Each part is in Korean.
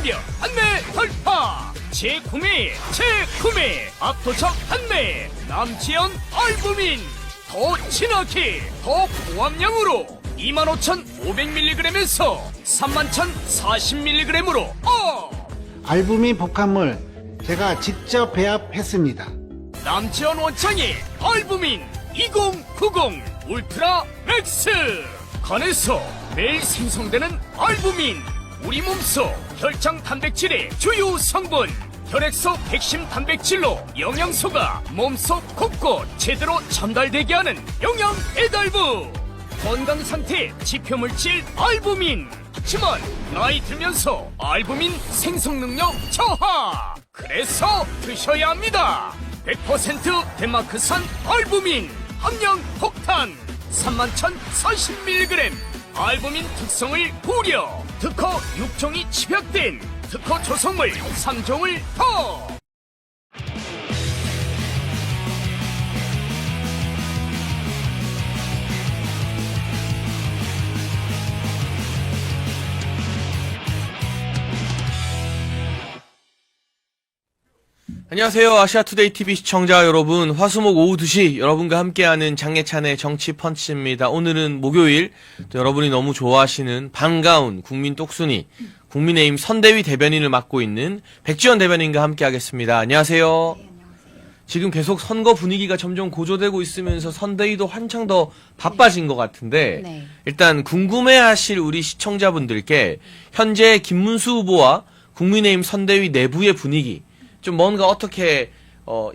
완벽 판매 돌파. 재구매 압도적 판매. 남지연 알부민 더 진하게 더 고함량으로 25,500mg에서 31,040mg으로 알부민 복합물 제가 직접 배합했습니다. 남지연 원장의 알부민 2090 울트라 맥스. 간에서 매일 생성되는 알부민, 우리 몸속 혈장 단백질의 주요 성분. 혈액속 핵심 단백질로 영양소가 몸속 곳곳 제대로 전달되게 하는 영양 배달부. 건강상태 지표물질 알부민. 하지만 나이 들면서 알부민 생성 능력 저하. 그래서 드셔야 합니다. 100% 덴마크산 알부민 함량 폭탄 31,040mg. 알부민 특성을 고려. 특허 6종이 집약된 특허 조성물 3종을 더. 안녕하세요. 아시아투데이TV 시청자 여러분, 화수목 오후 2시 여러분과 함께하는 장예찬의 정치펀치입니다. 오늘은 목요일, 또 여러분이 너무 좋아하시는 반가운 국민 똑순이, 국민의힘 선대위 대변인을 맡고 있는 백지원 대변인과 함께하겠습니다. 안녕하세요. 네, 안녕하세요. 지금 계속 선거 분위기가 점점 고조되고 있으면서 선대위도 한창 더 바빠진 것 같은데, 네. 일단 궁금해하실 우리 시청자분들께 현재 김문수 후보와 국민의힘 선대위 내부의 분위기, 좀 뭔가 어떻게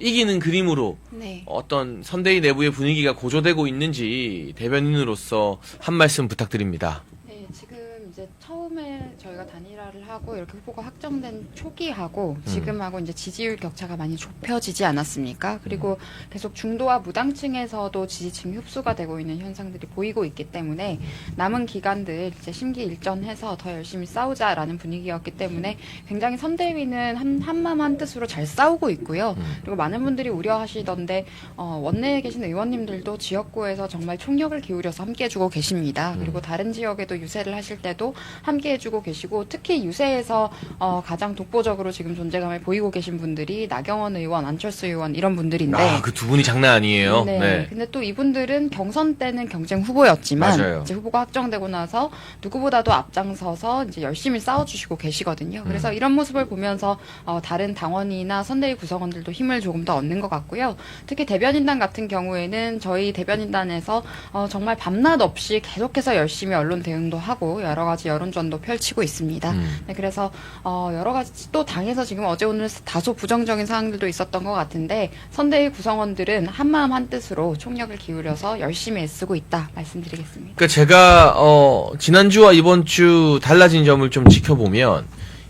이기는 그림으로 네. 어떤 선대위 내부의 분위기가 고조되고 있는지 대변인으로서 한 말씀 부탁드립니다. 네, 지금 이제 처음에 저희가 단일화를 하고 이렇게 후보가 확정된 초기하고 지금하고 이제 지지율 격차가 많이 좁혀지지 않았습니까? 그리고 계속 중도와 무당층에서도 지지층 흡수가 되고 있는 현상들이 보이고 있기 때문에 남은 기간들 이제 심기일전해서 더 열심히 싸우자라는 분위기였기 때문에 굉장히 선대위는 한마음 한뜻으로 잘 싸우고 있고요. 그리고 많은 분들이 우려하시던데 원내에 계신 의원님들도 지역구에서 정말 총력을 기울여서 함께해주고 계십니다. 그리고 다른 지역에도 유세를 하실 때도 함께해주고 계시고, 특히 유세에서 가장 독보적으로 지금 존재감을 보이고 계신 분들이 나경원 의원, 안철수 의원 이런 분들인데, 그 두 분이 장난 아니에요. 네. 네. 근데 또 이분들은 경선 때는 경쟁 후보였지만 맞아요. 이제 후보가 확정되고 나서 누구보다도 앞장서서 이제 열심히 싸워주시고 계시거든요. 그래서 이런 모습을 보면서 다른 당원이나 선대위 구성원들도 힘을 조금 더 얻는 것 같고요. 특히 대변인단 같은 경우에는 저희 대변인단에서 정말 밤낮 없이 계속해서 열심히 언론 대응도 하고 여러 가지 여론전도 펼치고 있습니다. 네, 그래서 여러 가지 또 당에서 지금 어제 오늘 다소 부정적인 사항들도 있었던 것 같은데, 선대위 구성원들은 한마음 한뜻으로 총력을 기울여서 열심히 애쓰고 있다 말씀드리겠습니다. 그러니까 제가 지난주와 이번 주 달라진 점을 좀 지켜보면,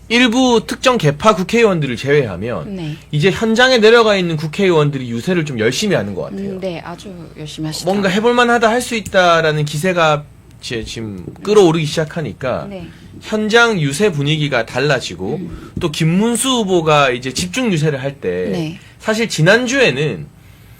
일부 특정 계파 국회의원들을 제외하면 네. 이제 현장에 내려가 있는 국회의원들이 유세를 좀 열심히 하는 것 같아요. 네, 아주 열심히 하시죠. 뭔가 해볼만하다, 할 수 있다라는 기세가 지금 끌어오르기 시작하니까 네. 현장 유세 분위기가 달라지고, 또 김문수 후보가 이제 집중 유세를 할 때 네. 사실 지난주에는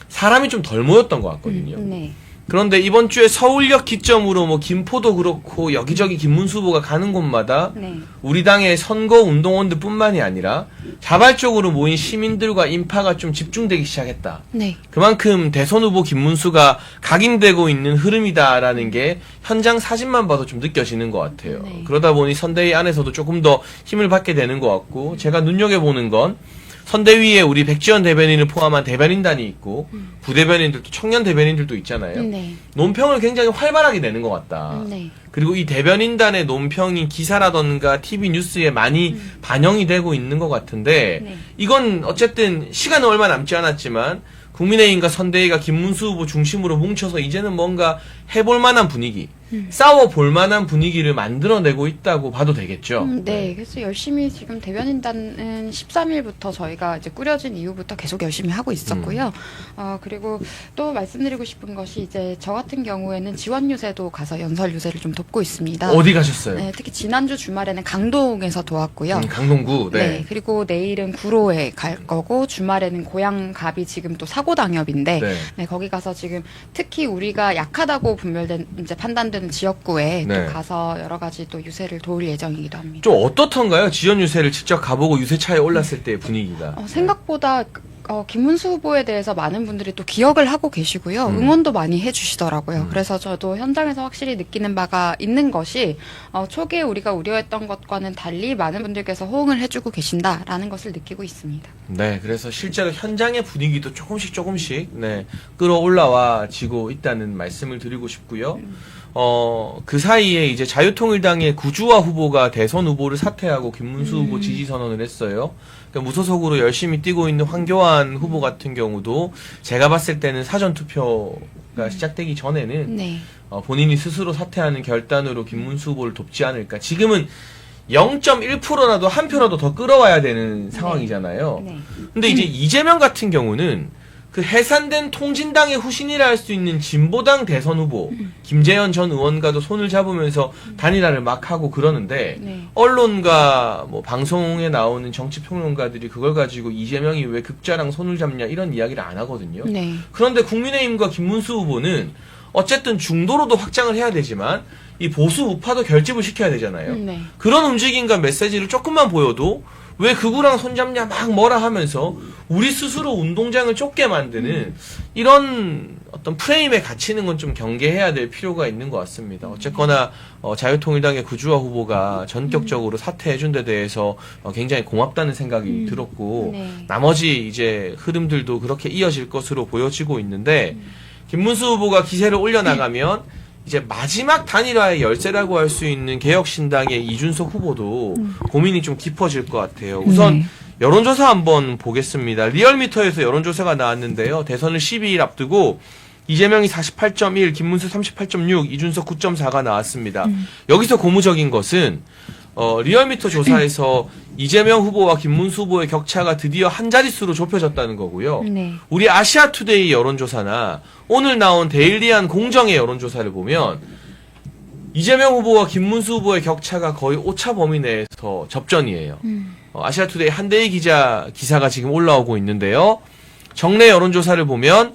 사람이 좀 덜 모였던 것 같거든요. 네. 그런데 이번 주에 서울역 기점으로 뭐 김포도 그렇고 여기저기 김문수 후보가 가는 곳마다 네. 우리 당의 선거 운동원들 뿐만이 아니라 자발적으로 모인 시민들과 인파가 좀 집중되기 시작했다. 네. 그만큼 대선 후보 김문수가 각인되고 있는 흐름이다라는 게 현장 사진만 봐도 좀 느껴지는 것 같아요. 네. 그러다 보니 선대위 안에서도 조금 더 힘을 받게 되는 것 같고, 제가 눈여겨보는 건 선대위에 우리 백지원 대변인을 포함한 대변인단이 있고 부대변인들도, 청년 대변인들도 있잖아요. 네. 논평을 굉장히 활발하게 내는 것 같다. 네. 그리고 이 대변인단의 논평이 기사라던가 TV 뉴스에 많이 반영이 되고 있는 것 같은데, 네. 이건 어쨌든 시간은 얼마 남지 않았지만 국민의힘과 선대위가 김문수 후보 중심으로 뭉쳐서 이제는 뭔가 해볼 만한 분위기, 싸워볼 만한 분위기를 만들어내고 있다고 봐도 되겠죠. 네, 그래서 열심히 지금 대변인단은 13일부터 저희가 이제 꾸려진 이후부터 계속 열심히 하고 있었고요. 그리고 또 말씀드리고 싶은 것이, 이제 저 같은 경우에는 지원 유세도 가서 연설 유세를 좀 돕고 있습니다. 어디 가셨어요? 네, 특히 지난주 주말에는 강동에서 도왔고요. 강동구. 네. 네, 그리고 내일은 구로에 갈 거고, 주말에는 고양갑이 지금 또 사고당협인데, 네. 네, 거기 가서 지금 특히 우리가 약하다고 분별된, 이제 판단된 우려되는 지역구에 네. 또 가서 여러 가지 또 유세를 도울 예정이기도 합니다. 좀 어떻던가요? 지연 유세를 직접 가보고 유세차에 올랐을 때의 분위기가. 생각보다 김문수 후보에 대해서 많은 분들이 또 기억을 하고 계시고요. 응원도 많이 해주시더라고요. 그래서 저도 현장에서 확실히 느끼는 바가 있는 것이 초기에 우리가 우려했던 것과는 달리 많은 분들께서 호응을 해주고 계신다라는 것을 느끼고 있습니다. 네, 그래서 실제로 현장의 분위기도 조금씩 네, 끌어올라와지고 있다는 말씀을 드리고 싶고요. 그 사이에 이제 자유통일당의 구주화 후보가 대선 후보를 사퇴하고 김문수 후보 지지 선언을 했어요. 그러니까 무소속으로 열심히 뛰고 있는 황교안 후보 같은 경우도 제가 봤을 때는 사전 투표가 시작되기 전에는 네. 본인이 스스로 사퇴하는 결단으로 김문수 후보를 돕지 않을까. 지금은 0.1%라도 한 표라도 더 끌어와야 되는 상황이잖아요. 네. 근데 이제 이재명 같은 경우는 그 해산된 통진당의 후신이라 할 수 있는 진보당 대선 후보 김재현 전 의원과도 손을 잡으면서 단일화를 막 하고 그러는데 네. 언론과 뭐 방송에 나오는 정치평론가들이 그걸 가지고 이재명이 왜 극자랑 손을 잡냐 이런 이야기를 안 하거든요. 네. 그런데 국민의힘과 김문수 후보는 어쨌든 중도로도 확장을 해야 되지만 이 보수 우파도 결집을 시켜야 되잖아요. 네. 그런 움직임과 메시지를 조금만 보여도 왜 극우랑 손잡냐 막 뭐라 하면서 우리 스스로 운동장을 좁게 만드는 이런 어떤 프레임에 갇히는 건 좀 경계해야 될 필요가 있는 것 같습니다. 어쨌거나 자유통일당의 구주화 후보가 전격적으로 사퇴해준 데 대해서 굉장히 고맙다는 생각이 들었고 네. 나머지 이제 흐름들도 그렇게 이어질 것으로 보여지고 있는데 김문수 후보가 기세를 올려나가면 이제 마지막 단일화의 열쇠라고 할 수 있는 개혁신당의 이준석 후보도 고민이 좀 깊어질 것 같아요. 우선 네. 여론조사 한번 보겠습니다. 리얼미터에서 여론조사가 나왔는데요. 대선을 12일 앞두고 이재명이 48.1, 김문수 38.6, 이준석 9.4가 나왔습니다. 여기서 고무적인 것은 리얼미터 조사에서 이재명 후보와 김문수 후보의 격차가 드디어 한 자릿수로 좁혀졌다는 거고요. 네. 우리 아시아투데이 여론조사나 오늘 나온 데일리한 공정의 여론조사를 보면 이재명 후보와 김문수 후보의 격차가 거의 오차 범위 내에서 접전이에요. 아시아투데이 한대희 기사가 지금 올라오고 있는데요. 정례 여론조사를 보면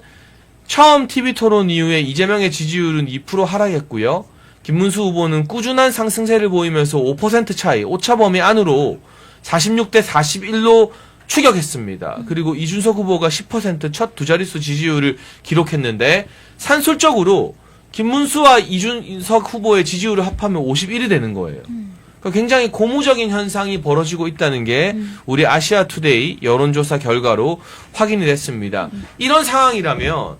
처음 TV토론 이후에 이재명의 지지율은 2% 하락했고요. 김문수 후보는 꾸준한 상승세를 보이면서 5% 차이, 오차 범위 안으로 46대 41로 추격했습니다. 그리고 이준석 후보가 10% 첫 두 자릿수 지지율을 기록했는데 산술적으로 김문수와 이준석 후보의 지지율을 합하면 51이 되는 거예요. 그러니까 굉장히 고무적인 현상이 벌어지고 있다는 게 우리 아시아투데이 여론조사 결과로 확인이 됐습니다. 이런 상황이라면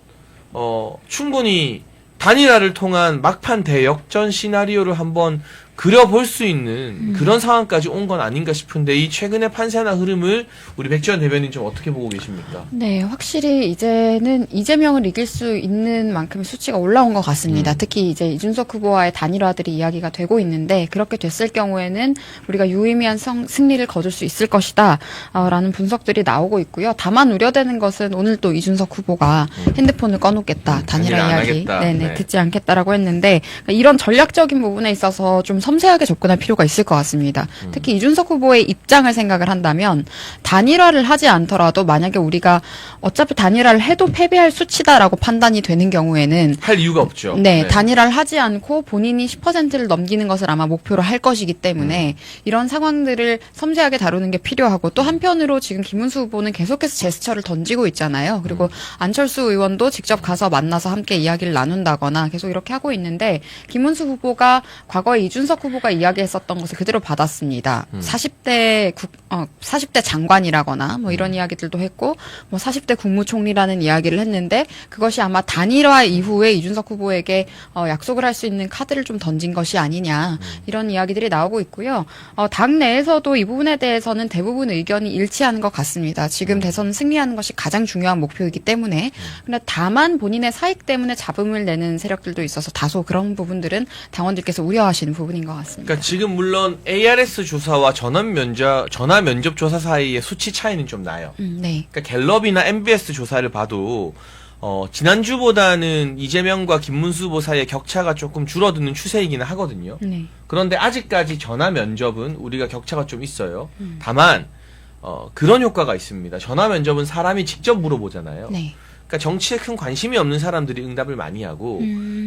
충분히 단일화를 통한 막판 대역전 시나리오를 한번 그려볼 수 있는 그런 상황까지 온 건 아닌가 싶은데 이 최근의 판세나 흐름을 우리 백지원 대변인 좀 어떻게 보고 계십니까? 네, 확실히 이제는 이재명을 이길 수 있는 만큼의 수치가 올라온 것 같습니다. 특히 이제 이준석 후보와의 단일화들이 이야기가 되고 있는데 그렇게 됐을 경우에는 우리가 유의미한 승리를 거둘 수 있을 것이다 라는 분석들이 나오고 있고요. 다만 우려되는 것은 오늘 또 이준석 후보가 핸드폰을 꺼놓겠다, 단일화 안 이야기 하겠다. 네네, 네. 듣지 않겠다라고 했는데 이런 전략적인 부분에 있어서 좀 섬세하게 접근할 필요가 있을 것 같습니다. 특히 이준석 후보의 입장을 생각을 한다면 단일화를 하지 않더라도 만약에 우리가 어차피 단일화를 해도 패배할 수치다라고 판단이 되는 경우에는 할 이유가 없죠. 네, 단일화를 하지 않고 본인이 10%를 넘기는 것을 아마 목표로 할 것이기 때문에 이런 상황들을 섬세하게 다루는 게 필요하고 또 한편으로 지금 김문수 후보는 계속해서 제스처를 던지고 있잖아요. 그리고 안철수 의원도 직접 가서 만나서 함께 이야기를 나눈다거나 계속 이렇게 하고 있는데 김문수 후보가 과거에 이준석 후보가 이야기했었던 것을 그대로 받았습니다. 40대 장관이라거나 뭐 이런 이야기들도 했고 뭐 40대 국무총리라는 이야기를 했는데 그것이 아마 단일화 이후에 이준석 후보에게 약속을 할 수 있는 카드를 좀 던진 것이 아니냐 이런 이야기들이 나오고 있고요. 당 내에서도 이 부분에 대해서는 대부분 의견이 일치하는 것 같습니다. 지금 대선 승리하는 것이 가장 중요한 목표이기 때문에 그런데 다만 본인의 사익 때문에 잡음을 내는 세력들도 있어서 다소 그런 부분들은 당원들께서 우려하시는 부분인 것 같습니다. 그러니까 지금 물론 ARS 조사와 전화 면접 조사 사이의 수치 차이는 좀 나요. 네. 그러니까 갤럽이나 MBS 조사를 봐도 지난주보다는 이재명과 김문수 후보 사이의 격차가 조금 줄어드는 추세이기는 하거든요. 네. 그런데 아직까지 전화 면접은 우리가 격차가 좀 있어요. 다만 그런 효과가 있습니다. 전화 면접은 사람이 직접 물어보잖아요. 네. 그러니까 정치에 큰 관심이 없는 사람들이 응답을 많이 하고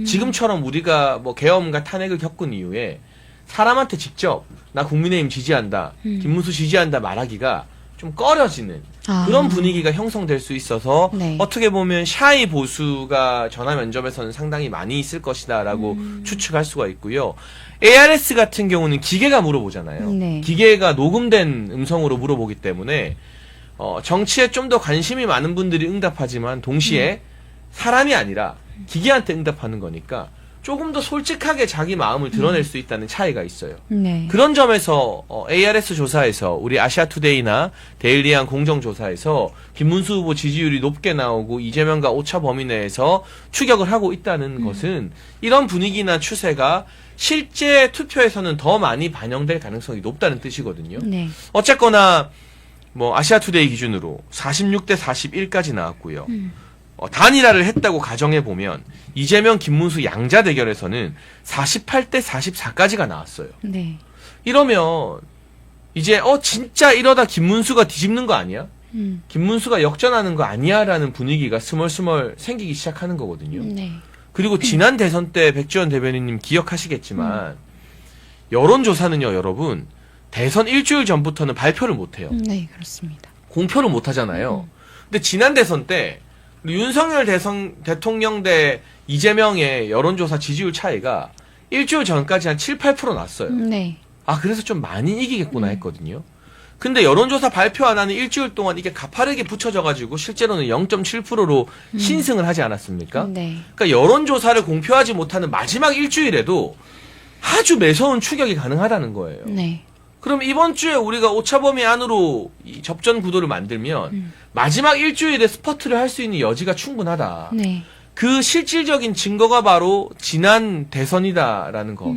지금처럼 우리가 뭐 계엄과 탄핵을 겪은 이후에 사람한테 직접 나 국민의힘 지지한다, 김문수 지지한다 말하기가 좀 꺼려지는 그런 분위기가 형성될 수 있어서 네. 어떻게 보면 샤이 보수가 전화 면접에서는 상당히 많이 있을 것이다라고 추측할 수가 있고요. ARS 같은 경우는 기계가 물어보잖아요. 네. 기계가 녹음된 음성으로 물어보기 때문에 정치에 좀 더 관심이 많은 분들이 응답하지만 동시에 사람이 아니라 기계한테 응답하는 거니까 조금 더 솔직하게 자기 마음을 드러낼 수 있다는 차이가 있어요. 네. 그런 점에서 ARS 조사에서 우리 아시아투데이나 데일리한 공정조사에서 김문수 후보 지지율이 높게 나오고 이재명과 오차 범위 내에서 추격을 하고 있다는 것은 이런 분위기나 추세가 실제 투표에서는 더 많이 반영될 가능성이 높다는 뜻이거든요. 네. 어쨌거나 뭐 아시아투데이 기준으로 46대 41까지 나왔고요. 단일화를 했다고 가정해 보면 이재명, 김문수 양자 대결에서는 48대 44까지가 나왔어요. 네. 이러면 이제 진짜 이러다 김문수가 뒤집는 거 아니야? 김문수가 역전하는 거 아니야라는 분위기가 스멀스멀 생기기 시작하는 거거든요. 네. 그리고 지난 대선 때 백지원 대변인님 기억하시겠지만 여론조사는요, 여러분 대선 일주일 전부터는 발표를 못 해요. 네, 그렇습니다. 공표를 못 하잖아요. 근데 지난 대선 때 윤석열 대통령 대 이재명의 여론조사 지지율 차이가 일주일 전까지 한 7, 8% 났어요. 네. 아, 그래서 좀 많이 이기겠구나 했거든요. 근데 여론조사 발표 안 하는 일주일 동안 이게 가파르게 붙여져가지고 실제로는 0.7%로 신승을 하지 않았습니까? 네. 그러니까 여론조사를 공표하지 못하는 마지막 일주일에도 아주 매서운 추격이 가능하다는 거예요. 네. 그럼 이번 주에 우리가 오차범위 안으로 이 접전 구도를 만들면 마지막 일주일에 스퍼트를 할 수 있는 여지가 충분하다. 네. 그 실질적인 증거가 바로 지난 대선이다라는 거.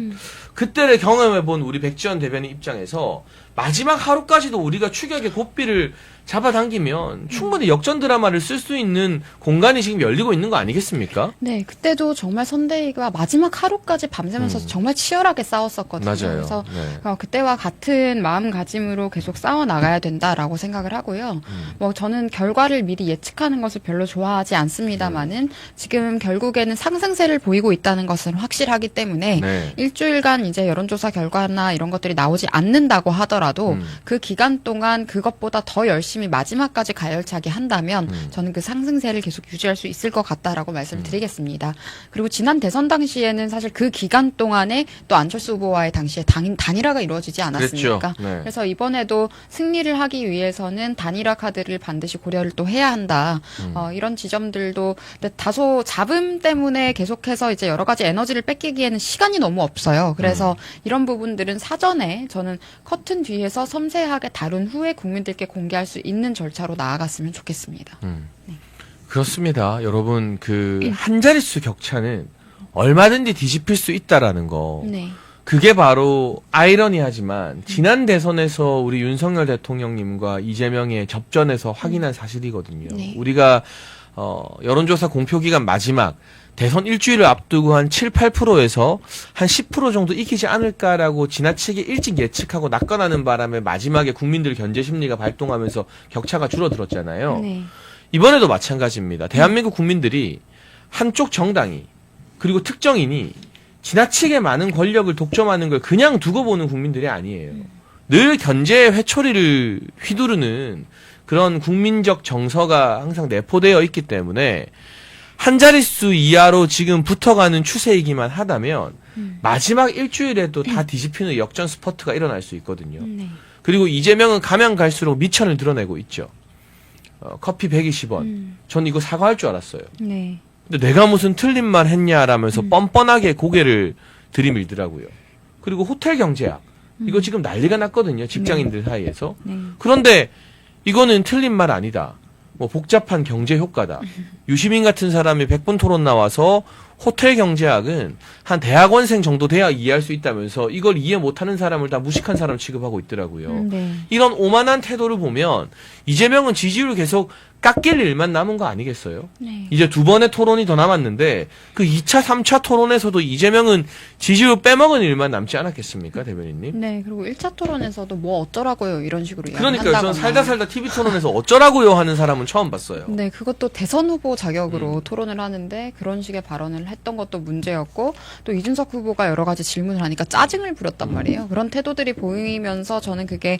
그때를 경험해본 우리 백지원 대변인 입장에서 마지막 하루까지도 우리가 추격의 고삐를 잡아당기면 충분히 역전 드라마를 쓸 수 있는 공간이 지금 열리고 있는 거 아니겠습니까? 네, 그때도 정말 선대위가 마지막 하루까지 밤새면서 정말 치열하게 싸웠었거든요. 맞아요. 그래서 네. 그때와 같은 마음가짐으로 계속 싸워 나가야 된다라고 생각을 하고요. 뭐 저는 결과를 미리 예측하는 것을 별로 좋아하지 않습니다만은 지금 결국에는 상승세를 보이고 있다는 것은 확실하기 때문에 네. 일주일간 이제 여론조사 결과나 이런 것들이 나오지 않는다고 하더라도 그 기간 동안 그것보다 더 열심히 마지막까지 가열차게 한다면 저는 그 상승세를 계속 유지할 수 있을 것 같다라고 말씀을 드리겠습니다. 그리고 지난 대선 당시에는 사실 그 기간 동안에 또 안철수 후보와의 당시에 단일화가 이루어지지 않았습니까? 그랬죠. 네. 그래서 이번에도 승리를 하기 위해서는 단일화 카드를 반드시 고려를 또 해야 한다. 이런 지점들도 근데 다소 잡음 때문에 계속해서 이제 여러 가지 에너지를 뺏기기에는 시간이 너무 없어요. 그래서 이런 부분들은 사전에 저는 커튼 뒤에서 섬세하게 다룬 후에 국민들께 공개할 수 있는 절차로 나아갔으면 좋겠습니다. 그렇습니다. 여러분, 한 자릿수 격차는 얼마든지 뒤집힐 수 있다라는 거. 네. 그게 바로 아이러니하지만 지난 대선에서 우리 윤석열 대통령님과 이재명의 접전에서 확인한 사실이거든요. 네. 우리가 여론조사 공표 기간 마지막 대선 일주일을 앞두고 한 7, 8%에서 한 10% 정도 이기지 않을까라고 지나치게 일찍 예측하고 낙관하는 바람에 마지막에 국민들 견제 심리가 발동하면서 격차가 줄어들었잖아요. 네. 이번에도 마찬가지입니다. 대한민국 국민들이 한쪽 정당이 그리고 특정인이 지나치게 많은 권력을 독점하는 걸 그냥 두고 보는 국민들이 아니에요. 늘 견제의 회초리를 휘두르는 그런 국민적 정서가 항상 내포되어 있기 때문에 한 자릿수 이하로 지금 붙어가는 추세이기만 하다면 마지막 일주일에도 다 뒤집히는 역전 스퍼트가 일어날 수 있거든요. 네. 그리고 이재명은 가면 갈수록 미천을 드러내고 있죠. 커피 120원. 전 이거 사과할 줄 알았어요. 네. 근데 내가 무슨 틀린 말 했냐라면서 뻔뻔하게 고개를 들이밀더라고요. 그리고 호텔 경제학. 이거 지금 난리가 났거든요. 직장인들 사이에서. 네. 그런데 이거는 틀린 말 아니다. 뭐 복잡한 경제 효과다. 유시민 같은 사람이 100분 토론 나와서 호텔 경제학은 한 대학원생 정도 돼야 이해할 수 있다면서 이걸 이해 못하는 사람을 다 무식한 사람 취급하고 있더라고요. 네. 이런 오만한 태도를 보면 이재명은 지지율 계속 깎일 일만 남은 거 아니겠어요? 네. 이제 두 번의 토론이 더 남았는데 그 2차, 3차 토론에서도 이재명은 지지율 빼먹은 일만 남지 않았겠습니까, 대변인님? 네, 그리고 1차 토론에서도 뭐 어쩌라고요 이런 식으로 그러니까요. 이야기한다거나. 저는 살다 TV 토론에서 어쩌라고요 하는 사람은 처음 봤어요. 네, 그것도 대선 후보 자격으로 토론을 하는데 그런 식의 발언을 했던 것도 문제였고 또 이준석 후보가 여러 가지 질문을 하니까 짜증을 부렸단 말이에요. 그런 태도들이 보이면서 저는 그게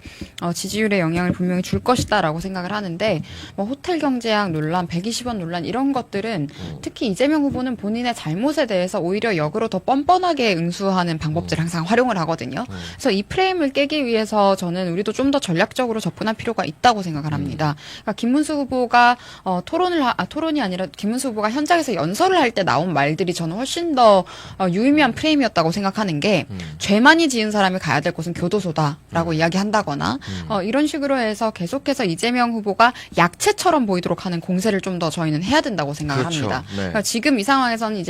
지지율에 영향을 분명히 줄 것이다라고 생각을 하는데 뭐 호텔 경제학 논란, 120원 논란 이런 것들은 특히 이재명 후보는 본인의 잘못에 대해서 오히려 역으로 더 뻔뻔하게 응수하는 방법들을 항상 활용을 하거든요. 그래서 이 프레임을 깨기 위해서 저는 우리도 좀 더 전략적으로 접근할 필요가 있다고 생각을 합니다. 그러니까 김문수 후보가 토론이 아니라 김문수 후보가 현장에서 연설을 할 때 나온 말들이 저는 훨씬 더 유의미한 프레임이었다고 생각하는 게 죄 많이 지은 사람이 가야 될 곳은 교도소다라고 이야기한다거나 이런 식으로 해서 계속해서 이재명 후보가 약체처럼 보이도록 하는 공세를 좀 더 저희는 해야 된다고 생각을 그렇죠. 합니다. 네. 그러니까 지금 이 상황에서는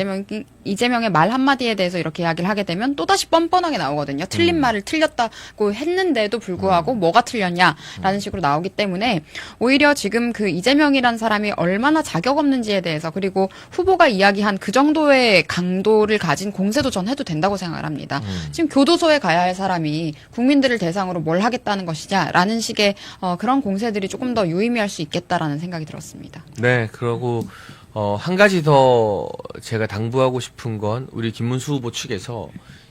이재명의 말 한마디에 대해서 이렇게 이야기를 하게 되면 또다시 뻔뻔하게 나오거든요. 틀린 말을 틀렸다고 했는데도 불구하고 뭐가 틀렸냐라는 식으로 나오기 때문에 오히려 지금 그 이재명이란 사람이 얼마나 자격 없는지에 대해서 그리고 후보가 이야기한 그 정도의 강도를 가진 공세도 전 해도 된다고 생각을 합니다. 지금 교도소에 가야 할 사람이 국민들을 대상으로 뭘 하겠다는 것이냐라는 식의 그런 공세들이 조금 더 유의미할 수 있겠다라는 생각이 들었습니다. 네, 그러고 한 가지 더 제가 당부하고 싶은 건 우리 김문수 후보 측에서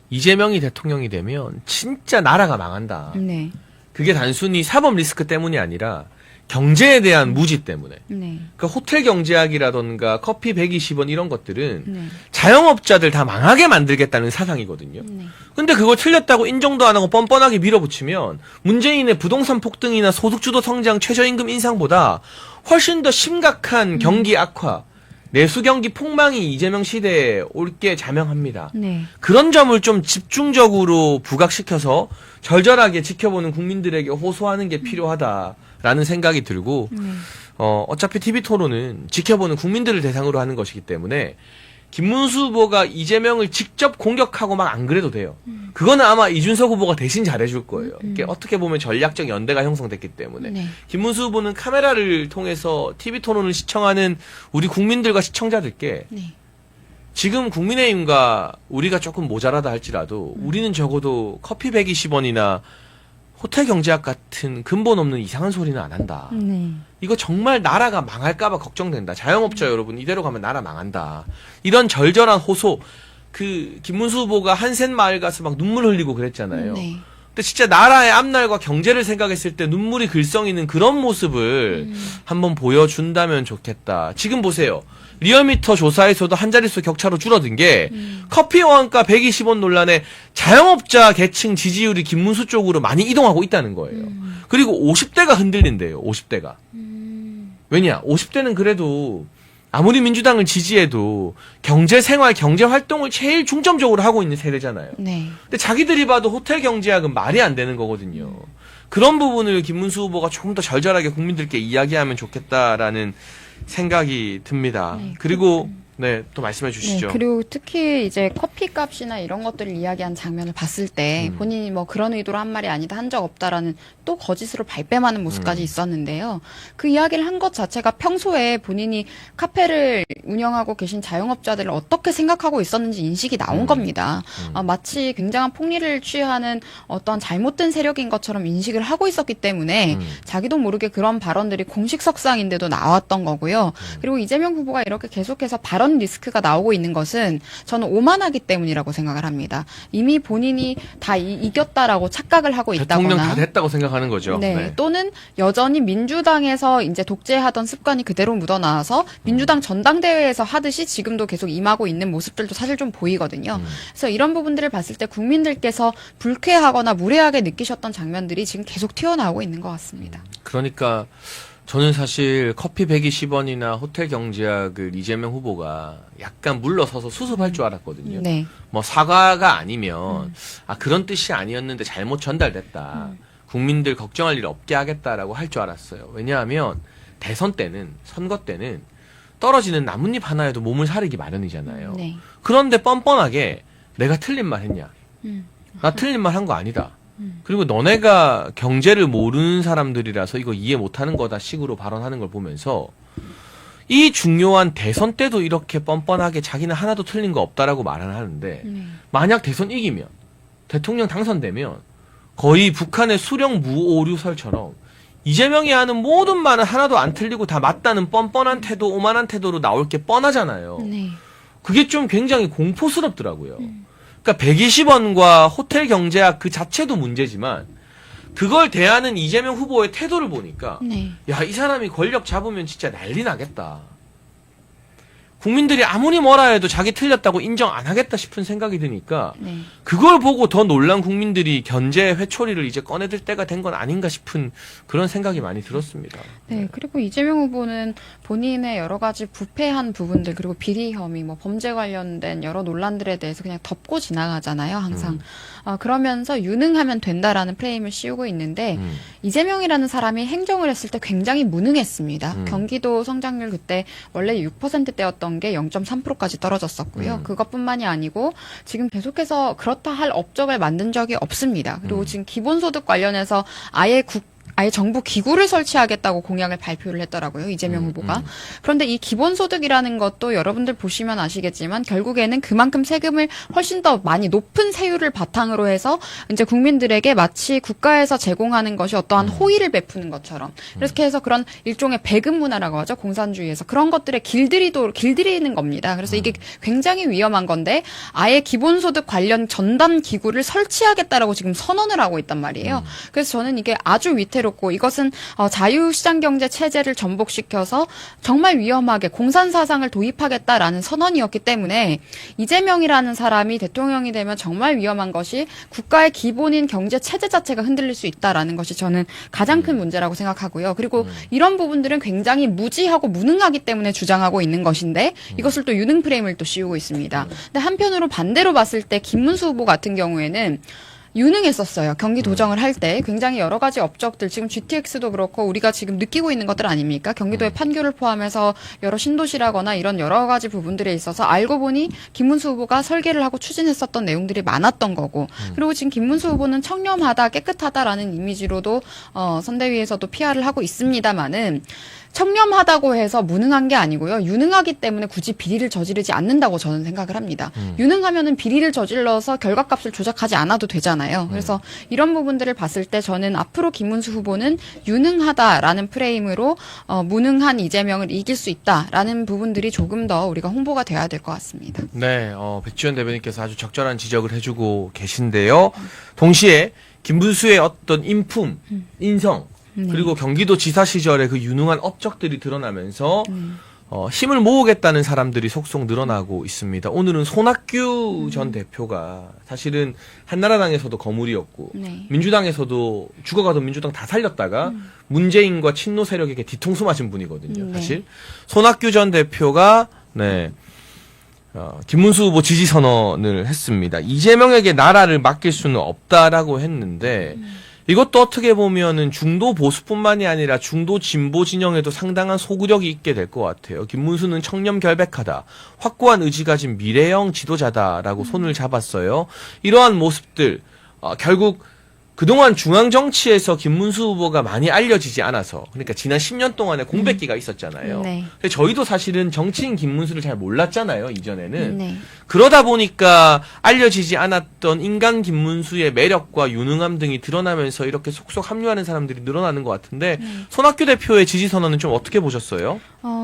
이재명이 대통령이 되면 진짜 나라가 망한다. 네. 그게 단순히 사법 리스크 때문이 아니라 경제에 대한 무지 때문에. 네. 그 호텔 경제학이라던가 커피 120원 이런 것들은 네. 자영업자들 다 망하게 만들겠다는 사상이거든요. 네. 근데 그거 틀렸다고 인정도 안 하고 뻔뻔하게 밀어붙이면 문재인의 부동산 폭등이나 소득주도 성장 최저임금 인상보다 훨씬 더 심각한 경기 악화, 내수 경기 폭망이 이재명 시대에 올 게 자명합니다. 네. 그런 점을 좀 집중적으로 부각시켜서 절절하게 지켜보는 국민들에게 호소하는 게 필요하다라는 생각이 들고 어차피 TV 토론은 지켜보는 국민들을 대상으로 하는 것이기 때문에 김문수 후보가 이재명을 직접 공격하고 막 안 그래도 돼요. 그거는 아마 이준석 후보가 대신 잘해줄 거예요. 이게 어떻게 보면 전략적 연대가 형성됐기 때문에. 네. 김문수 후보는 카메라를 통해서 TV 토론을 시청하는 우리 국민들과 시청자들께 네. 지금 국민의힘과 우리가 조금 모자라다 할지라도 우리는 적어도 커피 120원이나 호텔 경제학 같은 근본 없는 이상한 소리는 안 한다. 네. 이거 정말 나라가 망할까봐 걱정된다. 자영업자 여러분 이대로 가면 나라 망한다. 이런 절절한 호소. 그 김문수 후보가 한센 마을 가서 막 눈물 흘리고 그랬잖아요. 네. 근데 진짜 나라의 앞날과 경제를 생각했을 때 눈물이 글썽이는 그런 모습을 한번 보여준다면 좋겠다. 지금 보세요. 리얼미터 조사에서도 한 자릿수 격차로 줄어든 게 커피 원가 120원 논란에 자영업자 계층 지지율이 김문수 쪽으로 많이 이동하고 있다는 거예요. 그리고 50대가 흔들린대요. 50대가. 왜냐? 50대는 그래도 아무리 민주당을 지지해도 경제 생활, 경제 활동을 제일 중점적으로 하고 있는 세대잖아요. 네. 근데 자기들이 봐도 호텔 경제학은 말이 안 되는 거거든요. 그런 부분을 김문수 후보가 조금 더 절절하게 국민들께 이야기하면 좋겠다라는 생각이 듭니다. 네, 그리고 네, 또 말씀해 주시죠. 네, 그리고 특히 이제 커피 값이나 이런 것들을 이야기한 장면을 봤을 때 본인이 뭐 그런 의도로 한 말이 아니다 한 적 없다라는 또 거짓으로 발뺌하는 모습까지 있었는데요. 그 이야기를 한 것 자체가 평소에 본인이 카페를 운영하고 계신 자영업자들을 어떻게 생각하고 있었는지 인식이 나온 겁니다. 마치 굉장한 폭리를 취하는 어떤 잘못된 세력인 것처럼 인식을 하고 있었기 때문에 자기도 모르게 그런 발언들이 공식 석상인데도 나왔던 거고요. 그리고 이재명 후보가 이렇게 계속해서 발언 리스크가 나오고 있는 것은 저는 오만하기 때문이라고 생각을 합니다. 이미 본인이 다 이겼다라고 착각을 하고 있다거나 대통령 다 됐다고 생각하는 거죠. 네. 또는 여전히 민주당에서 이제 독재하던 습관이 그대로 묻어나와서 민주당 전당대회에서 하듯이 지금도 계속 임하고 있는 모습들도 사실 좀 보이거든요. 그래서 이런 부분들을 봤을 때 국민들께서 불쾌하거나 무례하게 느끼셨던 장면들이 지금 계속 튀어나오고 있는 것 같습니다. 그러니까 저는 사실 커피 120원이나 호텔 경제학을 이재명 후보가 약간 물러서서 수습할 줄 알았거든요. 네. 뭐 사과가 아니면 그런 뜻이 아니었는데 잘못 전달됐다. 국민들 걱정할 일 없게 하겠다라고 할 줄 알았어요. 왜냐하면 대선 때는 선거 때는 떨어지는 나뭇잎 하나에도 몸을 사리기 마련이잖아요. 네. 그런데 뻔뻔하게 내가 틀린 말 했냐? 나 틀린 말 한 거 아니다. 그리고 너네가 경제를 모르는 사람들이라서 이거 이해 못하는 거다 식으로 발언하는 걸 보면서 이 중요한 대선 때도 이렇게 뻔뻔하게 자기는 하나도 틀린 거 없다라고 말을 하는데 만약 대선 이기면 대통령 당선되면 거의 북한의 수령 무오류설처럼 이재명이 하는 모든 말은 하나도 안 틀리고 다 맞다는 뻔뻔한 태도, 오만한 태도로 나올 게 뻔하잖아요. 네. 그게 좀 굉장히 공포스럽더라고요. 그러니까 120원과 호텔 경제학 그 자체도 문제지만 그걸 대하는 이재명 후보의 태도를 보니까 네. 야, 이 사람이 권력 잡으면 진짜 난리 나겠다. 국민들이 아무리 뭐라 해도 자기 틀렸다고 인정 안 하겠다 싶은 생각이 드니까 네. 그걸 보고 더 놀란 국민들이 견제 회초리를 이제 꺼내들 때가 된 건 아닌가 싶은 그런 생각이 많이 들었습니다. 네, 그리고 이재명 후보는 본인의 여러 가지 부패한 부분들 그리고 비리 혐의, 뭐 범죄 관련된 여러 논란들에 대해서 그냥 덮고 지나가잖아요, 항상. 그러면서 유능하면 된다라는 프레임을 씌우고 있는데 이재명이라는 사람이 행정을 했을 때 굉장히 무능했습니다. 경기도 성장률 그때 원래 6%대였던 게 0.3%까지 떨어졌었고요. 그것뿐만이 아니고 지금 계속해서 그렇다 할 업적을 만든 적이 없습니다. 그리고 지금 기본소득 관련해서 아예 정부 기구를 설치하겠다고 공약을 발표를 했더라고요, 이재명 후보가. 그런데 이 기본소득이라는 것도 여러분들 보시면 아시겠지만 결국에는 그만큼 세금을 훨씬 더 많이 높은 세율을 바탕으로 해서 이제 국민들에게 마치 국가에서 제공하는 것이 어떠한 호의를 베푸는 것처럼 이렇게 해서 그런 일종의 배급 문화라고 하죠, 공산주의에서. 그런 것들에 길들이는 겁니다. 그래서 이게 굉장히 위험한 건데 아예 기본소득 관련 전담 기구를 설치하겠다라고 지금 선언을 하고 있단 말이에요. 그래서 저는 이게 아주 위태롭고 이것은 자유시장 경제 체제를 전복시켜서 정말 위험하게 공산 사상을 도입하겠다라는 선언이었기 때문에 이재명이라는 사람이 대통령이 되면 정말 위험한 것이 국가의 기본인 경제 체제 자체가 흔들릴 수 있다라는 것이 저는 가장 큰 문제라고 생각하고요. 그리고 이런 부분들은 굉장히 무지하고 무능하기 때문에 주장하고 있는 것인데 이것을 또 유능 프레임을 또 씌우고 있습니다. 근데 한편으로 반대로 봤을 때 김문수 후보 같은 경우에는 유능했었어요. 경기 도정을 할 때 굉장히 여러 가지 업적들, 지금 GTX도 그렇고 우리가 지금 느끼고 있는 것들 아닙니까? 경기도의 판교를 포함해서 여러 신도시라거나 이런 여러 가지 부분들에 있어서 알고 보니 김문수 후보가 설계를 하고 추진했었던 내용들이 많았던 거고, 그리고 지금 김문수 후보는 청렴하다, 깨끗하다라는 이미지로도 선대위에서도 PR을 하고 있습니다만은 청렴하다고 해서 무능한 게 아니고요. 유능하기 때문에 굳이 비리를 저지르지 않는다고 저는 생각을 합니다. 유능하면은 비리를 저질러서 결과값을 조작하지 않아도 되잖아요. 그래서 이런 부분들을 봤을 때 저는 앞으로 김문수 후보는 유능하다라는 프레임으로 무능한 이재명을 이길 수 있다라는 부분들이 조금 더 우리가 홍보가 돼야 될 것 같습니다. 네, 백지원 대변인께서 아주 적절한 지적을 해주고 계신데요. 동시에 김문수의 어떤 인품, 인성, 그리고 경기도 지사 시절에 그 유능한 업적들이 드러나면서 힘을 모으겠다는 사람들이 속속 늘어나고 있습니다. 오늘은 손학규 전 대표가 사실은 한나라당에서도 거물이었고 네. 민주당에서도 죽어가던 민주당 다 살렸다가 문재인과 친노 세력에게 뒤통수 맞은 분이거든요. 사실 손학규 전 대표가 김문수 후보 지지 선언을 했습니다. 이재명에게 나라를 맡길 수는 없다라고 했는데 이것도 어떻게 보면은 중도 보수뿐만이 아니라 중도 진보 진영에도 상당한 소구력이 있게 될 것 같아요. 김문수는 청렴 결백하다, 확고한 의지 가진 미래형 지도자다라고 손을 잡았어요. 이러한 모습들 결국 그동안 중앙 정치에서 김문수 후보가 많이 알려지지 않아서, 그러니까 지난 10년 동안에 공백기가 있었잖아요. 네. 근데 저희도 사실은 정치인 김문수를 잘 몰랐잖아요, 이전에는. 네. 그러다 보니까 알려지지 않았던 인간 김문수의 매력과 유능함 등이 드러나면서 이렇게 속속 합류하는 사람들이 늘어나는 것 같은데 손학규 대표의 지지 선언은 좀 어떻게 보셨어요?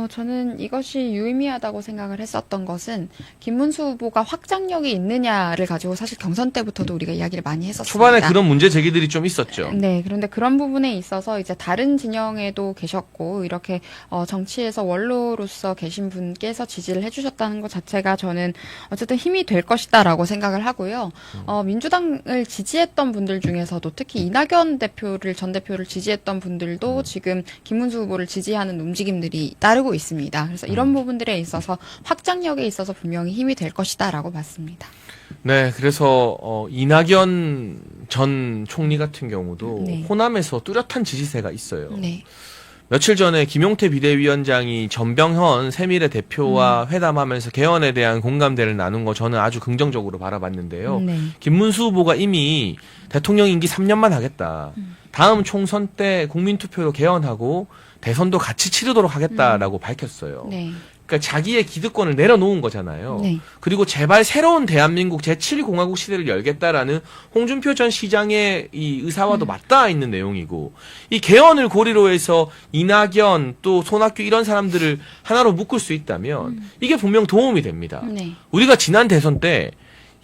저는 이것이 유의미하다고 생각을 했었던 것은 김문수 후보가 확장력이 있느냐를 가지고 사실 경선 때부터도 우리가 이야기를 많이 했었습니다. 초반에 그런 문제 제기들이 좀 있었죠. 네, 그런데 그런 부분에 있어서 이제 다른 진영에도 계셨고 이렇게 정치에서 원로로서 계신 분께서 지지를 해주셨다는 것 자체가 저는 어쨌든 힘이 될 것이다라고 생각을 하고요. 민주당을 지지했던 분들 중에서도 특히 이낙연 전 대표를 지지했던 분들도 지금 김문수 후보를 지지하는 움직임들이 따르고 있습니다. 그래서 이런 부분들에 있어서 확장력에 있어서 분명히 힘이 될 것이다라고 봤습니다. 네, 그래서 이낙연 전 총리 같은 경우도 네. 호남에서 뚜렷한 지지세가 있어요. 네. 며칠 전에 김용태 비대위원장이 전병헌 세밀의 대표와 회담하면서 개헌에 대한 공감대를 나눈 거 저는 아주 긍정적으로 바라봤는데요. 네. 김문수 후보가 이미 대통령 임기 3년만 하겠다. 다음 총선 때 국민투표로 개헌하고 대선도 같이 치르도록 하겠다라고 밝혔어요. 네. 그러니까 자기의 기득권을 내려놓은 거잖아요. 네. 그리고 제발 새로운 대한민국 제7공화국 시대를 열겠다라는 홍준표 전 시장의 이 의사와도 맞닿아 있는 내용이고, 이 개헌을 고리로 해서 이낙연 또 손학규 이런 사람들을 하나로 묶을 수 있다면 이게 분명 도움이 됩니다. 네. 우리가 지난 대선 때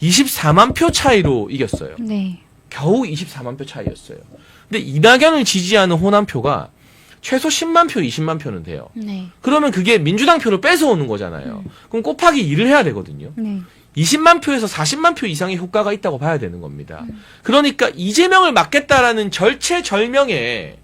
24만 표 차이로 이겼어요. 네. 겨우 24만 표 차이였어요. 근데 이낙연을 지지하는 호남표가 최소 10만 표, 20만 표는 돼요. 네. 그러면 그게 민주당 표를 뺏어오는 거잖아요. 그럼 곱하기 2를 해야 되거든요. 네. 20만 표에서 40만 표 이상의 효과가 있다고 봐야 되는 겁니다. 그러니까 이재명을 막겠다라는 절체절명의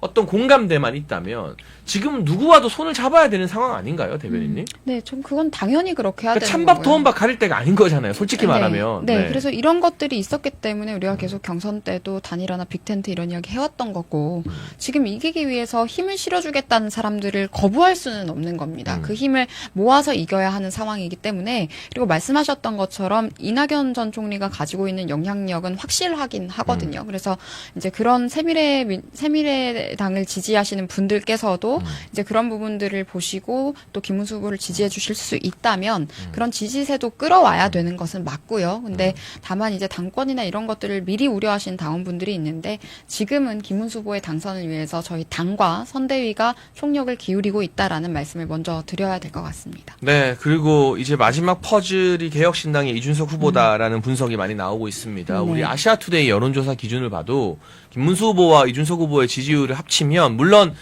어떤 공감대만 있다면 지금 누구와도 손을 잡아야 되는 상황 아닌가요, 대변인님? 네, 좀 그건 당연히 그렇게 해야 그러니까 되는 찬밥 거고요. 더운밥 가릴 때가 아닌 거잖아요, 솔직히 말하면. 네, 그래서 이런 것들이 있었기 때문에 우리가 계속 경선 때도 단일화나 빅텐트 이런 이야기 해왔던 거고, 지금 이기기 위해서 힘을 실어주겠다는 사람들을 거부할 수는 없는 겁니다. 그 힘을 모아서 이겨야 하는 상황이기 때문에, 그리고 말씀하셨던 것처럼 이낙연 전 총리가 가지고 있는 영향력은 확실하긴 하거든요. 그래서 이제 그런 새미래당을 지지하시는 분들께서도 이제 그런 부분들을 보시고 또 김문수 후보를 지지해 주실 수 있다면 그런 지지세도 끌어와야 되는 것은 맞고요. 근데 다만 이제 당권이나 이런 것들을 미리 우려하시는 당원분들이 있는데, 지금은 김문수 후보의 당선을 위해서 저희 당과 선대위가 총력을 기울이고 있다라는 말씀을 먼저 드려야 될 것 같습니다. 네, 그리고 이제 마지막 퍼즐이 개혁신당의 이준석 후보다라는 분석이 많이 나오고 있습니다. 우리 아시아투데이 여론조사 기준을 봐도 김문수 후보와 이준석 후보의 지지율을 합치면, 물론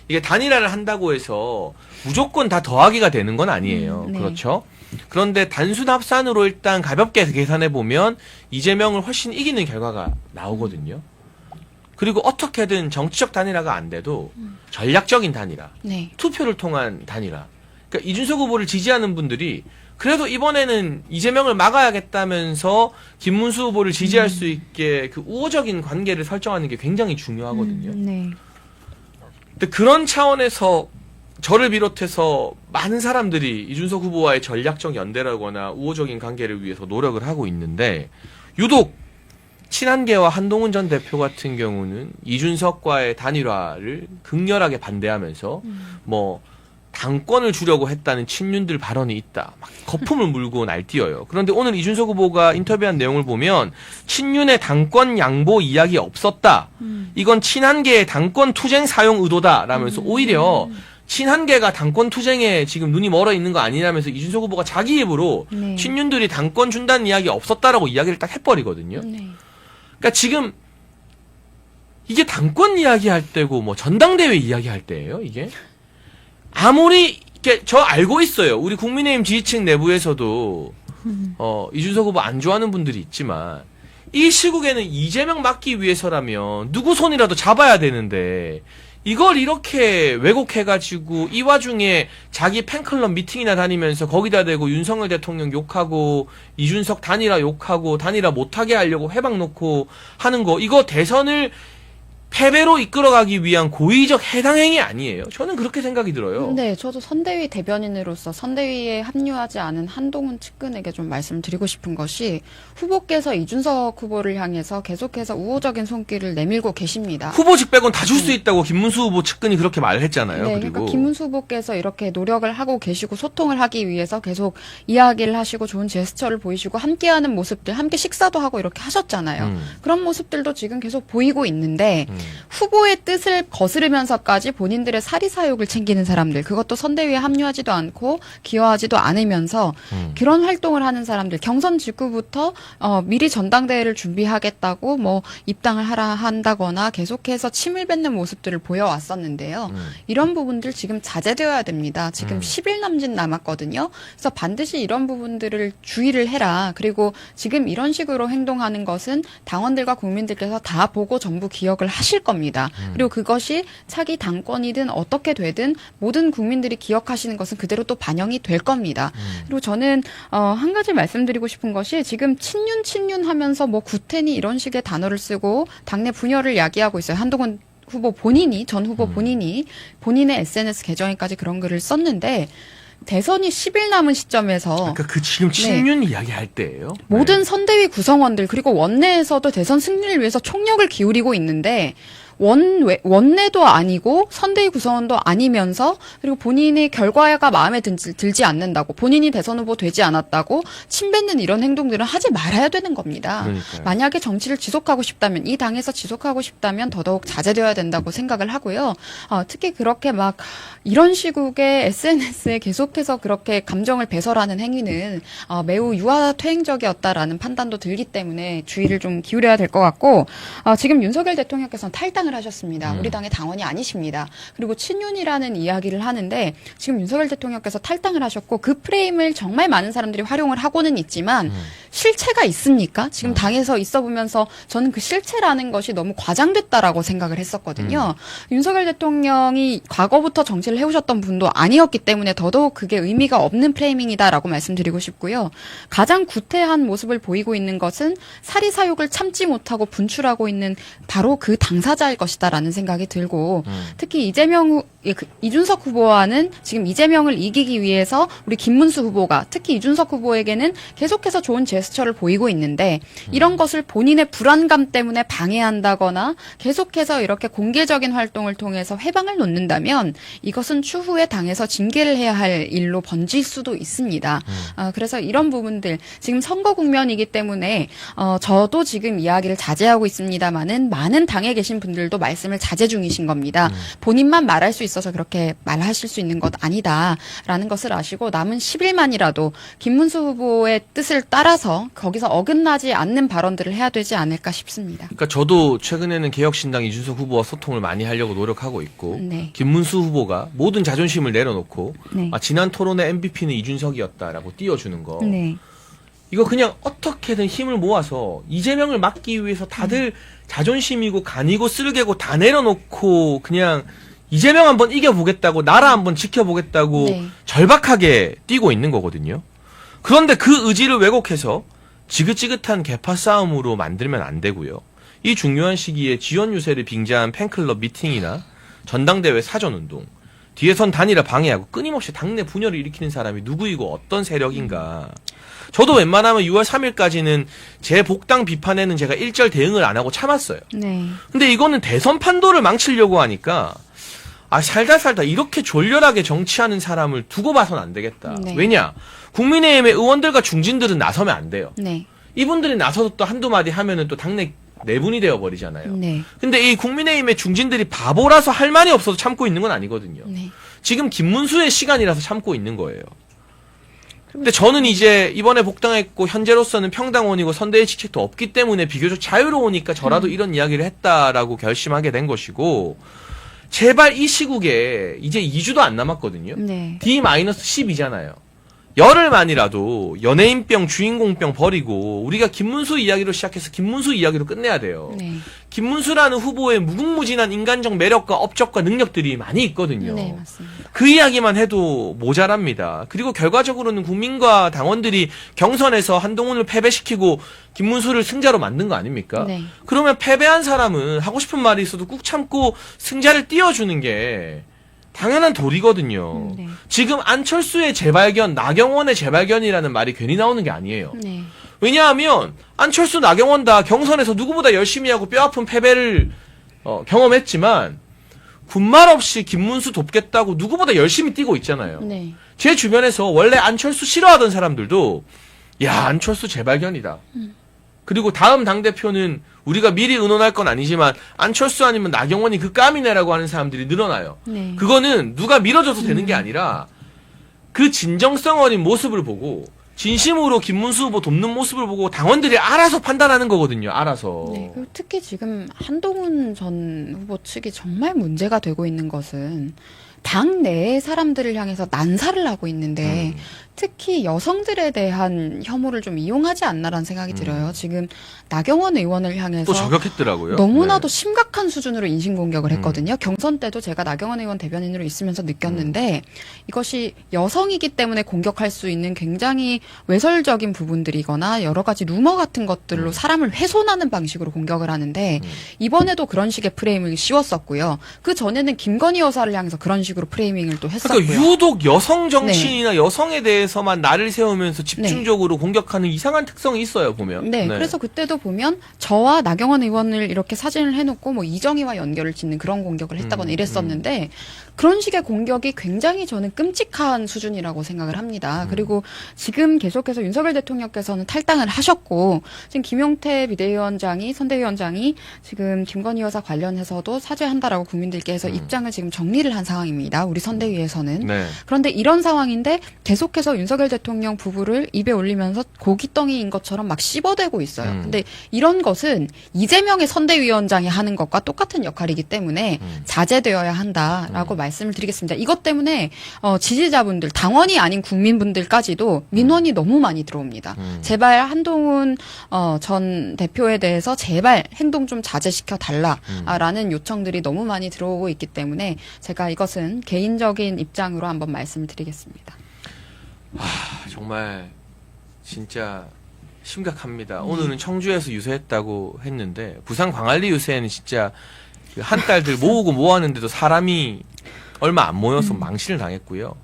이게 단일화를 한다고 해서 무조건 다 더하기가 되는 건 아니에요. 네. 그렇죠? 그런데 단순 합산으로 일단 가볍게 계산해 보면 이재명을 훨씬 이기는 결과가 나오거든요. 그리고 어떻게든 정치적 단일화가 안 돼도 전략적인 단일화, 네. 투표를 통한 단일화. 그러니까 이준석 후보를 지지하는 분들이 그래도 이번에는 이재명을 막아야겠다면서 김문수 후보를 지지할 수 있게 그 우호적인 관계를 설정하는 게 굉장히 중요하거든요. 네. 근데 그런 차원에서 저를 비롯해서 많은 사람들이 이준석 후보와의 전략적 연대라거나 우호적인 관계를 위해서 노력을 하고 있는데, 유독 친한계와 한동훈 전 대표 같은 경우는 이준석과의 단일화를 극렬하게 반대하면서 뭐 당권을 주려고 했다는 친윤들 발언이 있다, 막 거품을 물고 날뛰어요. 그런데 오늘 이준석 후보가 인터뷰한 내용을 보면 친윤의 당권 양보 이야기 없었다. 이건 친한계의 당권 투쟁 사용 의도다라면서 오히려 친한계가 당권 투쟁에 지금 눈이 멀어 있는 거 아니냐면서 이준석 후보가 자기 입으로 네. 친윤들이 당권 준다는 이야기 없었다라고 이야기를 딱 해버리거든요. 네. 그러니까 지금 이게 당권 이야기할 때고 뭐 전당대회 이야기할 때예요, 이게. 아무리 저 알고 있어요. 우리 국민의힘 지지층 내부에서도 이준석 후보 안 좋아하는 분들이 있지만, 이 시국에는 이재명 막기 위해서라면 누구 손이라도 잡아야 되는데 이걸 이렇게 왜곡해가지고 이 와중에 자기 팬클럽 미팅이나 다니면서 거기다 대고 윤석열 대통령 욕하고 이준석 단일화 욕하고 단일화 못하게 하려고 회방 놓고 하는 거, 이거 대선을 패배로 이끌어가기 위한 고의적 해당행위 아니에요. 저는 그렇게 생각이 들어요. 네, 저도 선대위 대변인으로서 선대위에 합류하지 않은 한동훈 측근에게 좀 말씀드리고 싶은 것이, 후보께서 이준석 후보를 향해서 계속해서 우호적인 손길을 내밀고 계십니다. 후보직 빼곤 다 줄 수 있다고 김문수 후보 측근이 그렇게 말을 했잖아요. 네, 그리고 그러니까 김문수 후보께서 이렇게 노력을 하고 계시고 소통을 하기 위해서 계속 이야기를 하시고 좋은 제스처를 보이시고 함께하는 모습들, 함께 식사도 하고 이렇게 하셨잖아요. 그런 모습들도 지금 계속 보이고 있는데 후보의 뜻을 거스르면서까지 본인들의 사리사욕을 챙기는 사람들, 그것도 선대위에 합류하지도 않고 기여하지도 않으면서 그런 활동을 하는 사람들, 경선 직후부터 미리 전당대회를 준비하겠다고 뭐 입당을 하라 한다거나 계속해서 침을 뱉는 모습들을 보여왔었는데요. 이런 부분들 지금 자제되어야 됩니다. 지금 10일 남았거든요. 그래서 반드시 이런 부분들을 주의를 해라. 그리고 지금 이런 식으로 행동하는 것은 당원들과 국민들께서 다 보고 전부 기억을 하실 겁니다. 그리고 그것이 차기 당권이든 어떻게 되든 모든 국민들이 기억하시는 것은 그대로 또 반영이 될 겁니다. 그리고 저는 한 가지 말씀드리고 싶은 것이, 지금 친윤 하면서 뭐 구태니 이런 식의 단어를 쓰고 당내 분열을 야기하고 있어요. 한동훈 후보 본인이, 전 후보 본인이 본인의 SNS 계정에까지 그런 글을 썼는데 대선이 10일 남은 시점에서 그러니까 그 지금 친윤 이야기할 때예요. 모든 선대위 구성원들 그리고 원내에서도 대선 승리를 위해서 총력을 기울이고 있는데 원내도 아니고 선대위 구성원도 아니면서 그리고 본인의 결과가 마음에 들지 않는다고 본인이 대선 후보 되지 않았다고 침뱉는 이런 행동들은 하지 말아야 되는 겁니다. 그러니까요. 만약에 정치를 지속하고 싶다면 이 당에서 지속하고 싶다면 더더욱 자제되어야 된다고 생각을 하고요. 특히 그렇게 막 이런 시국에 SNS에 계속해서 그렇게 감정을 배설하는 행위는 매우 유아퇴행적이었다라는 판단도 들기 때문에 주의를 좀 기울여야 될 것 같고 지금 윤석열 대통령께서는 탈당을 하셨습니다. 우리 당의 당원이 아니십니다. 그리고 친윤이라는 이야기를 하는데 지금 윤석열 대통령께서 탈당을 하셨고 그 프레임을 정말 많은 사람들이 활용을 하고는 있지만 실체가 있습니까? 지금 당에서 있어 보면서 저는 그 실체라는 것이 너무 과장됐다라고 생각을 했었거든요. 윤석열 대통령이 과거부터 정치를 해오셨던 분도 아니었기 때문에 더더욱 그게 의미가 없는 프레이밍이다라고 말씀드리고 싶고요. 가장 구태한 모습을 보이고 있는 것은 사리사욕을 참지 못하고 분출하고 있는 바로 그 당사자일 것이다라는 생각이 들고 특히 이준석 후보와는 지금 이재명을 이기기 위해서 우리 김문수 후보가 특히 이준석 후보에게는 계속해서 좋은 제스처를 보이고 있는데 이런 것을 본인의 불안감 때문에 방해한다거나 계속해서 이렇게 공개적인 활동을 통해서 해방을 놓는다면 이것은 추후에 당에서 징계를 해야 할 일로 번질 수도 있습니다. 그래서 이런 부분들 지금 선거 국면이기 때문에 저도 지금 이야기를 자제하고 있습니다만은 많은 당에 계신 분들도 말씀을 자제 중이신 겁니다. 본인만 말할 수 있어서 그렇게 말하실 수 있는 것 아니다라는 것을 아시고 남은 10일만이라도 김문수 후보의 뜻을 따라서 거기서 어긋나지 않는 발언들을 해야 되지 않을까 싶습니다. 그러니까 저도 최근에는 개혁신당 이준석 후보와 소통을 많이 하려고 노력하고 있고 네. 김문수 후보가 모든 자존심을 내려놓고 네. 지난 토론의 MVP는 이준석이었다라고 띄워주는 거 네. 이거 그냥 어떻게든 힘을 모아서 이재명을 막기 위해서 다들 자존심이고 간이고 쓸개고 다 내려놓고 그냥 이재명 한번 이겨보겠다고 나라 한번 지켜보겠다고 네. 절박하게 뛰고 있는 거거든요. 그런데 그 의지를 왜곡해서 지긋지긋한 개파 싸움으로 만들면 안 되고요. 이 중요한 시기에 지원 유세를 빙자한 팬클럽 미팅이나 전당대회 사전운동 뒤에선 단일화 방해하고 끊임없이 당내 분열을 일으키는 사람이 누구이고 어떤 세력인가. 저도 웬만하면 6월 3일까지는 제 복당 비판에는 제가 일절 대응을 안 하고 참았어요. 네. 근데 이거는 대선 판도를 망치려고 하니까 살다 이렇게 졸렬하게 정치하는 사람을 두고 봐선 안 되겠다. 네. 왜냐? 국민의힘의 의원들과 중진들은 나서면 안 돼요. 네. 이분들이 나서서 또 한두 마디 하면은 또 당내 내분이 되어버리잖아요. 네. 근데 이 국민의힘의 중진들이 바보라서 할 말이 없어서 참고 있는 건 아니거든요. 네. 지금 김문수의 시간이라서 참고 있는 거예요. 근데 저는 이제 이번에 복당했고 현재로서는 평당원이고 선대위 직책도 없기 때문에 비교적 자유로우니까 저라도 이런 이야기를 했다라고 결심하게 된 것이고 제발 이 시국에 이제 2주도 안 남았거든요. 네. D-12잖아요. 열흘만이라도 연예인병, 주인공병 버리고 우리가 김문수 이야기로 시작해서 김문수 이야기로 끝내야 돼요. 네. 김문수라는 후보의 무궁무진한 인간적 매력과 업적과 능력들이 많이 있거든요. 네, 맞습니다. 그 이야기만 해도 모자랍니다. 그리고 결과적으로는 국민과 당원들이 경선에서 한동훈을 패배시키고 김문수를 승자로 만든 거 아닙니까? 네. 그러면 패배한 사람은 하고 싶은 말이 있어도 꾹 참고 승자를 띄워주는 게 당연한 도리거든요. 네. 지금 안철수의 재발견, 나경원의 재발견이라는 말이 괜히 나오는 게 아니에요. 네. 왜냐하면 안철수, 나경원 다 경선에서 누구보다 열심히 하고 뼈아픈 패배를 경험했지만 군말 없이 김문수 돕겠다고 누구보다 열심히 뛰고 있잖아요. 네. 제 주변에서 원래 안철수 싫어하던 사람들도 야 안철수 재발견이다. 그리고 다음 당대표는 우리가 미리 의논할 건 아니지만 안철수 아니면 나경원이 그 까미네라고 하는 사람들이 늘어나요. 네. 그거는 누가 밀어줘서 되는 게 아니라 그 진정성 어린 모습을 보고 진심으로 김문수 후보 돕는 모습을 보고 당원들이 알아서 판단하는 거거든요. 알아서. 네, 그리고 특히 지금 한동훈 전 후보 측이 정말 문제가 되고 있는 것은 당 내의 사람들을 향해서 난사를 하고 있는데 특히 여성들에 대한 혐오를 좀 이용하지 않나라는 생각이 들어요. 지금 나경원 의원을 향해서 또 저격했더라고요. 너무나도 네. 심각한 수준으로 인신공격을 했거든요. 경선 때도 제가 나경원 의원 대변인으로 있으면서 느꼈는데 이것이 여성이기 때문에 공격할 수 있는 굉장히 외설적인 부분들이거나 여러 가지 루머 같은 것들로 사람을 훼손하는 방식으로 공격을 하는데 이번에도 그런 식의 프레임을 씌웠었고요. 그 전에는 김건희 여사를 향해서 그런 식으로 프레이밍을 또 했었고요. 그러니까 유독 여성 정치인이나 여성에 대해서만 나를 세우면서 집중적으로 공격하는 이상한 특성이 있어요, 보면. 네, 그래서 그때도 보면 저와 나경원 의원을 이렇게 사진을 해놓고 뭐 이정희와 연결을 짓는 그런 공격을 했다거나 이랬었는데 그런 식의 공격이 굉장히 저는 끔찍한 수준이라고 생각을 합니다. 그리고 지금 계속해서 윤석열 대통령께서는 탈당을 하셨고 지금 김용태 비대위원장이 선대위원장이 지금 김건희 여사 관련해서도 사죄한다라고 국민들께서 입장을 지금 정리를 한 상황입니다. 우리 선대위에서는. 네. 그런데 이런 상황인데 계속해서 윤석열 대통령 부부를 입에 올리면서 고깃덩이인 것처럼 막 씹어대고 있어요. 근데 이런 것은 이재명의 선대위원장이 하는 것과 똑같은 역할이기 때문에 자제되어야 한다라고 말씀을 드리겠습니다. 이것 때문에 지지자분들, 당원이 아닌 국민분들까지도 민원이 너무 많이 들어옵니다. 제발 한동훈 전 대표에 대해서 제발 행동 좀 자제시켜 달라라는 요청들이 너무 많이 들어오고 있기 때문에 제가 이것은 개인적인 입장으로 한번 말씀을 드리겠습니다. 정말 진짜 심각합니다. 오늘은 청주에서 유세했다고 했는데 부산 광안리 유세에는 진짜 그 한 딸들 모으고 모았는데도 사람이 얼마 안 모여서 망신을 당했고요.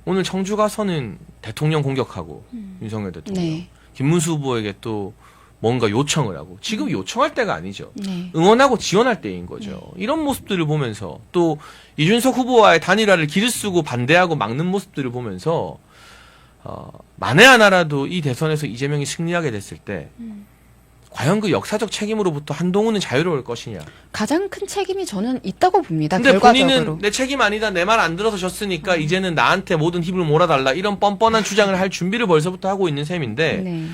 오늘 청주 가서는 대통령 공격하고 윤석열 대통령, 네. 김문수 후보에게 또 뭔가 요청을 하고 지금 요청할 때가 아니죠. 네. 응원하고 지원할 때인 거죠. 이런 모습들을 보면서 또 이준석 후보와의 단일화를 기를 쓰고 반대하고 막는 모습들을 보면서 만에 하나라도 이 대선에서 이재명이 승리하게 됐을 때 과연 그 역사적 책임으로부터 한동훈은 자유로울 것이냐. 가장 큰 책임이 저는 있다고 봅니다. 근데 결과적으로. 본인은 내 책임 아니다. 내 말 안 들어서 졌으니까 이제는 나한테 모든 힘을 몰아달라. 이런 뻔뻔한 주장을 할 준비를 벌써부터 하고 있는 셈인데 네.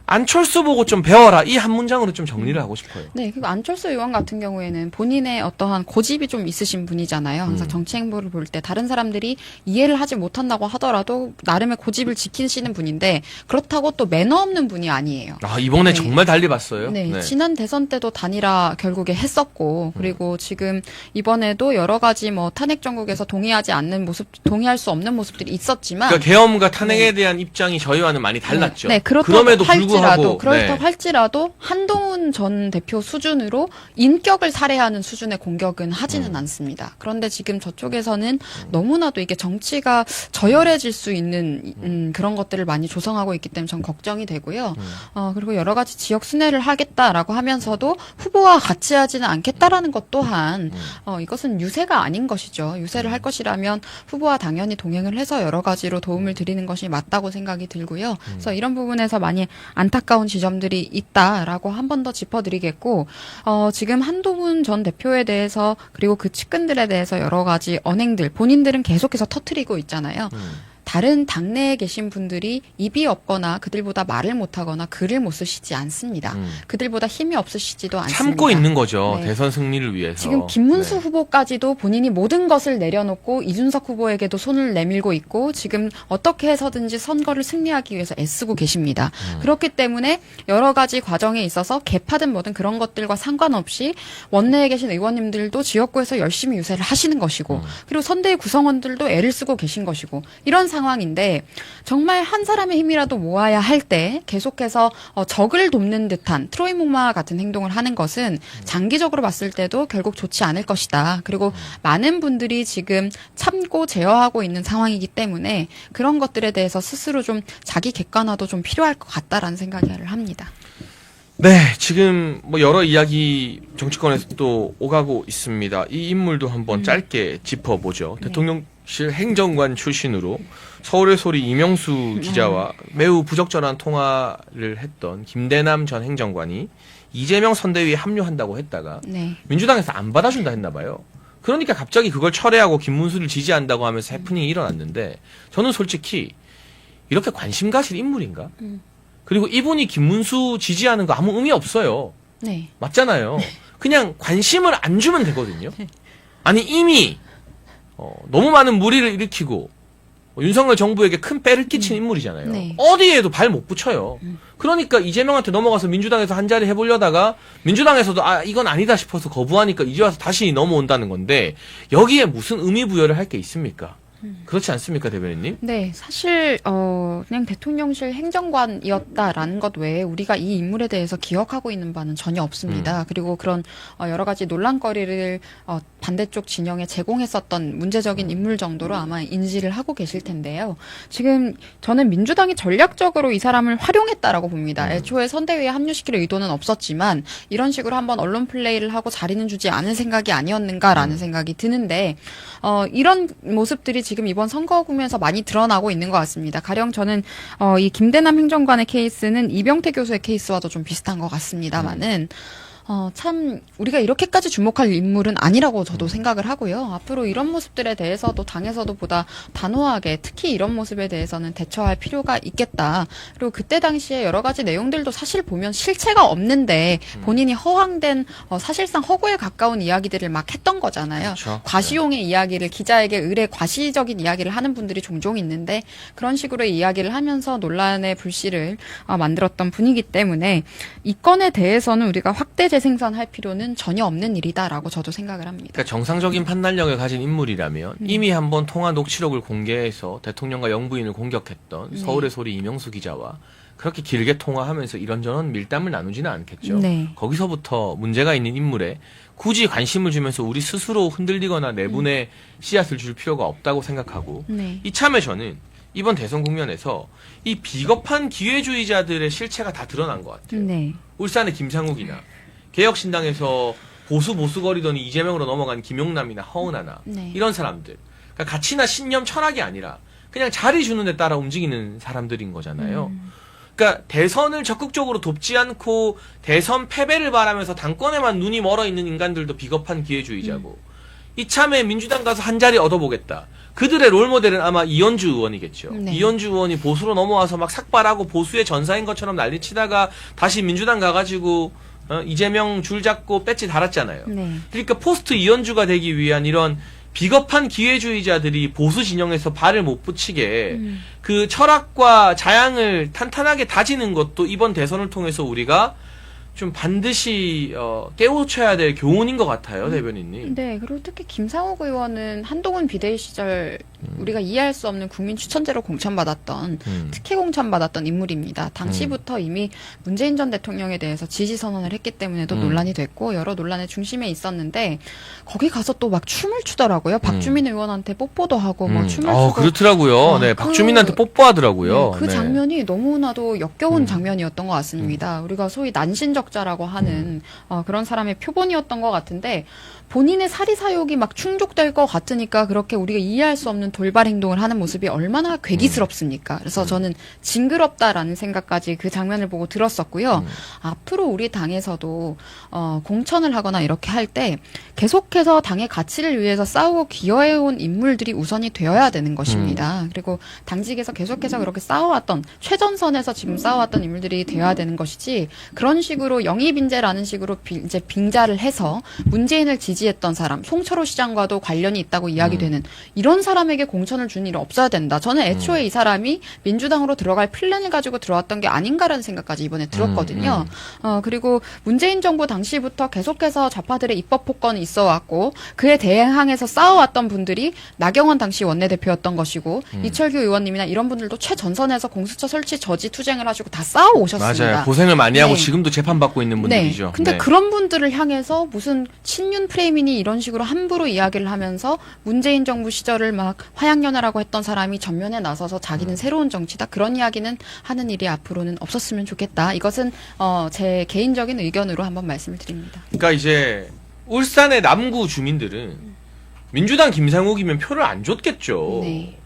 안철수 보고 좀 배워라. 이 한 문장으로 좀 정리를 하고 싶어요. 네, 그리고 안철수 의원 같은 경우에는 본인의 어떠한 고집이 좀 있으신 분이잖아요. 항상 정치 행보를 볼 때 다른 사람들이 이해를 하지 못한다고 하더라도 나름의 고집을 지키시는 분인데 그렇다고 또 매너 없는 분이 아니에요. 이번에 네. 정말 달리 봤어요. 네, 지난 대선 때도 단일화 결국에 했었고 그리고 지금 이번에도 여러 가지 뭐 탄핵 정국에서 동의하지 않는 모습, 동의할 수 없는 모습들이 있었지만 그러니까 계엄과 탄핵에 대한 입장이 저희와는 많이 달랐죠. 네, 그럼에도 불구하고 그렇다고 할지라도 한동훈 전 대표 수준으로 인격을 살해하는 수준의 공격은 하지는 않습니다. 그런데 지금 저쪽에서는 너무나도 이게 정치가 저열해질 수 있는 그런 것들을 많이 조성하고 있기 때문에 전 걱정이 되고요. 그리고 여러 가지 지역 순회를 하겠다라고 하면서도 후보와 같이 하지는 않겠다라는 것 또한 이것은 유세가 아닌 것이죠. 유세를 할 것이라면 후보와 당연히 동행을 해서 여러 가지로 도움을 드리는 것이 맞다고 생각이 들고요. 그래서 이런 부분에서 많이 안타까운 지점들이 있다라고 한 번 더 짚어드리겠고 지금 한동훈 전 대표에 대해서 그리고 그 측근들에 대해서 여러 가지 언행들 본인들은 계속해서 터뜨리고 있잖아요. 다른 당내에 계신 분들이 입이 없거나 그들보다 말을 못하거나 글을 못 쓰시지 않습니다. 그들보다 힘이 없으시지도 않습니다. 참고 있는 거죠. 네. 대선 승리를 위해서. 지금 김문수 네. 후보까지도 본인이 모든 것을 내려놓고 이준석 후보에게도 손을 내밀고 있고 지금 어떻게 해서든지 선거를 승리하기 위해서 애쓰고 계십니다. 그렇기 때문에 여러 가지 과정에 있어서 개파든 뭐든 그런 것들과 상관없이 원내에 계신 의원님들도 지역구에서 열심히 유세를 하시는 것이고 그리고 선대위 구성원들도 애를 쓰고 계신 것이고 이런 상황인데 정말 한 사람의 힘이라도 모아야 할 때 계속해서 적을 돕는 듯한 트로이 목마 같은 행동을 하는 것은 장기적으로 봤을 때도 결국 좋지 않을 것이다. 그리고 많은 분들이 지금 참고 제어하고 있는 상황이기 때문에 그런 것들에 대해서 스스로 좀 자기 객관화도 좀 필요할 것 같다라는 생각을 합니다. 네, 지금 뭐 여러 이야기 정치권에서 또 오가고 있습니다. 이 인물도 한번 짧게 짚어보죠. 네. 대통령실 행정관 출신으로 서울의 소리 이명수 기자와 매우 부적절한 통화를 했던 김대남 전 행정관이 이재명 선대위에 합류한다고 했다가 네. 민주당에서 안 받아준다 했나 봐요. 그러니까 갑자기 그걸 철회하고 김문수를 지지한다고 하면서 해프닝이 일어났는데 저는 솔직히 이렇게 관심 가실 인물인가? 그리고 이분이 김문수 지지하는 거 아무 의미 없어요. 네. 맞잖아요. 그냥 관심을 안 주면 되거든요. 아니 이미 너무 많은 무리를 일으키고 윤석열 정부에게 큰 폐를 끼친 인물이잖아요. 네. 어디에도 발 못 붙여요. 그러니까 이재명한테 넘어가서 민주당에서 한 자리 해보려다가 민주당에서도 이건 아니다 싶어서 거부하니까 이제 와서 다시 넘어온다는 건데 여기에 무슨 의미 부여를 할 게 있습니까? 그렇지 않습니까, 대변인님? 네, 사실 그냥 대통령실 행정관이었다라는 것 외에 우리가 이 인물에 대해서 기억하고 있는 바는 전혀 없습니다. 그리고 그런 여러 가지 논란거리를 반대쪽 진영에 제공했었던 문제적인 인물 정도로 아마 인지를 하고 계실 텐데요. 지금 저는 민주당이 전략적으로 이 사람을 활용했다라고 봅니다. 애초에 선대위에 합류시킬 의도는 없었지만 이런 식으로 한번 언론 플레이를 하고 자리는 주지 않은 생각이 아니었는가라는 생각이 드는데 이런 모습들이 지금 이번 선거 국면에서 많이 드러나고 있는 것 같습니다. 가령 저는 이 김대남 행정관의 케이스는 이병태 교수의 케이스와도 좀 비슷한 것 같습니다만은 참 우리가 이렇게까지 주목할 인물은 아니라고 저도 생각을 하고요. 앞으로 이런 모습들에 대해서도 당에서도 보다 단호하게 특히 이런 모습에 대해서는 대처할 필요가 있겠다. 그리고 그때 당시에 여러 가지 내용들도 사실 보면 실체가 없는데 본인이 허황된 사실상 허구에 가까운 이야기들을 막 했던 거잖아요. 그렇죠. 과시용의 이야기를 기자에게 의뢰 과시적인 이야기를 하는 분들이 종종 있는데 그런 식으로의 이야기를 하면서 논란의 불씨를 만들었던 분이기 때문에 이 건에 대해서는 우리가 확대 재생산할 필요는 전혀 없는 일이다라고 저도 생각을 합니다. 그러니까 정상적인 판단력을 가진 인물이라면 이미 한번 통화 녹취록을 공개해서 대통령과 영부인을 공격했던 서울의 소리 이명수 기자와 그렇게 길게 통화하면서 이런저런 밀담을 나누지는 않겠죠. 네. 거기서부터 문제가 있는 인물에 굳이 관심을 주면서 우리 스스로 흔들리거나 내분의 씨앗을 줄 필요가 없다고 생각하고 네. 이참에 저는 이번 대선 국면에서 이 비겁한 기회주의자들의 실체가 다 드러난 것 같아요. 네. 울산의 김상욱이나 개혁신당에서 보수거리더니 이재명으로 넘어간 김용남이나 허은하나 네. 이런 사람들 그러니까 가치나 신념 철학이 아니라 그냥 자리 주는 데 따라 움직이는 사람들인 거잖아요. 그러니까 대선을 적극적으로 돕지 않고 대선 패배를 바라면서 당권에만 눈이 멀어 있는 인간들도 비겁한 기회주의자고 이참에 민주당 가서 한 자리 얻어보겠다. 그들의 롤모델은 아마 이현주 의원이겠죠. 네. 이현주 의원이 보수로 넘어와서 막 삭발하고 보수의 전사인 것처럼 난리치다가 다시 민주당 가가지고 이재명 줄 잡고 배지 달았잖아요. 네. 그러니까 포스트 이현주가 되기 위한 이런 비겁한 기회주의자들이 보수 진영에서 발을 못 붙이게 그 철학과 자양을 탄탄하게 다지는 것도 이번 대선을 통해서 우리가 좀 반드시 깨우쳐야 될 교훈인 것 같아요, 대변인님. 네, 그리고 특히 김상욱 의원은 한동훈 비대위 시절 우리가 이해할 수 없는 국민 추천제로 공천받았던 특혜 공천받았던 인물입니다. 당시부터 이미 문재인 전 대통령에 대해서 지지 선언을 했기 때문에도 논란이 됐고 여러 논란의 중심에 있었는데 거기 가서 또 막 춤을 추더라고요. 박주민 의원한테 뽀뽀도 하고 뭐 춤을 추고 그렇더라고요. 네, 박주민한테 뽀뽀하더라고요. 그 네. 장면이 너무나도 역겨운 장면이었던 것 같습니다. 우리가 소위 난신적자라고 하는 그런 사람의 표본이었던 것 같은데 본인의 사리사욕이 막 충족될 것 같으니까 그렇게 우리가 이해할 수 없는 돌발 행동을 하는 모습이 얼마나 괴기스럽습니까? 그래서 저는 징그럽다라는 생각까지 그 장면을 보고 들었었고요. 앞으로 우리 당에서도 공천을 하거나 이렇게 할 때 계속해서 당의 가치를 위해서 싸우고 기여해온 인물들이 우선이 되어야 되는 것입니다. 그리고 당직에서 계속해서 그렇게 싸워왔던 최전선에서 지금 싸워왔던 인물들이 되어야 되는 것이지 그런 식으로 영입인재라는 식으로 이제 빙자를 해서 문재인을 지지했던 사람, 송철호 시장과도 관련이 있다고 이야기되는 이런 사람에게 공천을 준 일이 없어야 된다. 저는 애초에 이 사람이 민주당으로 들어갈 플랜을 가지고 들어왔던 게 아닌가라는 생각까지 이번에 들었거든요. 그리고 문재인 정부 당시부터 계속해서 좌파들의 입법 폭건이 있어왔고 그에 대항해서 싸워왔던 분들이 나경원 당시 원내대표였던 것이고 이철규 의원님이나 이런 분들도 최전선에서 공수처 설치 저지 투쟁을 하시고 다 싸워오셨습니다. 맞아요. 고생을 많이 하고 네. 지금도 재판받고 있는 분들이죠. 네. 근데 네. 그런 분들을 향해서 무슨 친윤 프레이민이 이런 식으로 함부로 이야기를 하면서 문재인 정부 시절을 막 화양연화라고 했던 사람이 전면에 나서서 자기는 새로운 정치다. 그런 이야기는 하는 일이 앞으로는 없었으면 좋겠다. 이것은 제 개인적인 의견으로 한번 말씀을 드립니다. 그러니까 이제 울산의 남구 주민들은 민주당 김상욱이면 표를 안 줬겠죠. 네.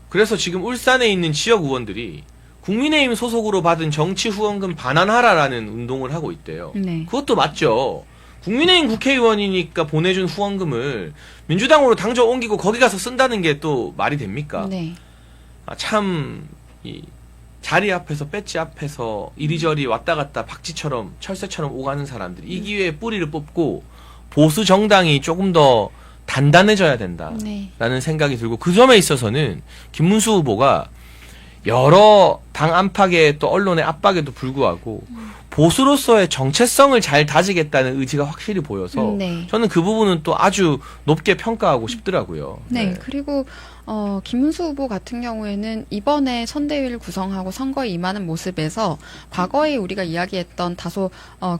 그래서 지금 울산에 있는 지역 의원들이 국민의힘 소속으로 받은 정치 후원금 반환하라라는 운동을 하고 있대요. 네. 그것도 맞죠. 국민의힘 국회의원이니까 보내준 후원금을 민주당으로 당적 옮기고 거기 가서 쓴다는 게 또 말이 됩니까? 네. 참 이 자리 앞에서 배지 앞에서 이리저리 왔다 갔다 박쥐처럼 철새처럼 오가는 사람들이 이 기회에 뿌리를 뽑고 보수 정당이 조금 더 단단해져야 된다라는 네. 생각이 들고 그 점에 있어서는 김문수 후보가 여러 당 안팎의 또 언론의 압박에도 불구하고 보수로서의 정체성을 잘 다지겠다는 의지가 확실히 보여서 네. 저는 그 부분은 또 아주 높게 평가하고 싶더라고요. 네, 그리고 김문수 후보 같은 경우에는 이번에 선대위를 구성하고 선거에 임하는 모습에서 과거에 우리가 이야기했던 다소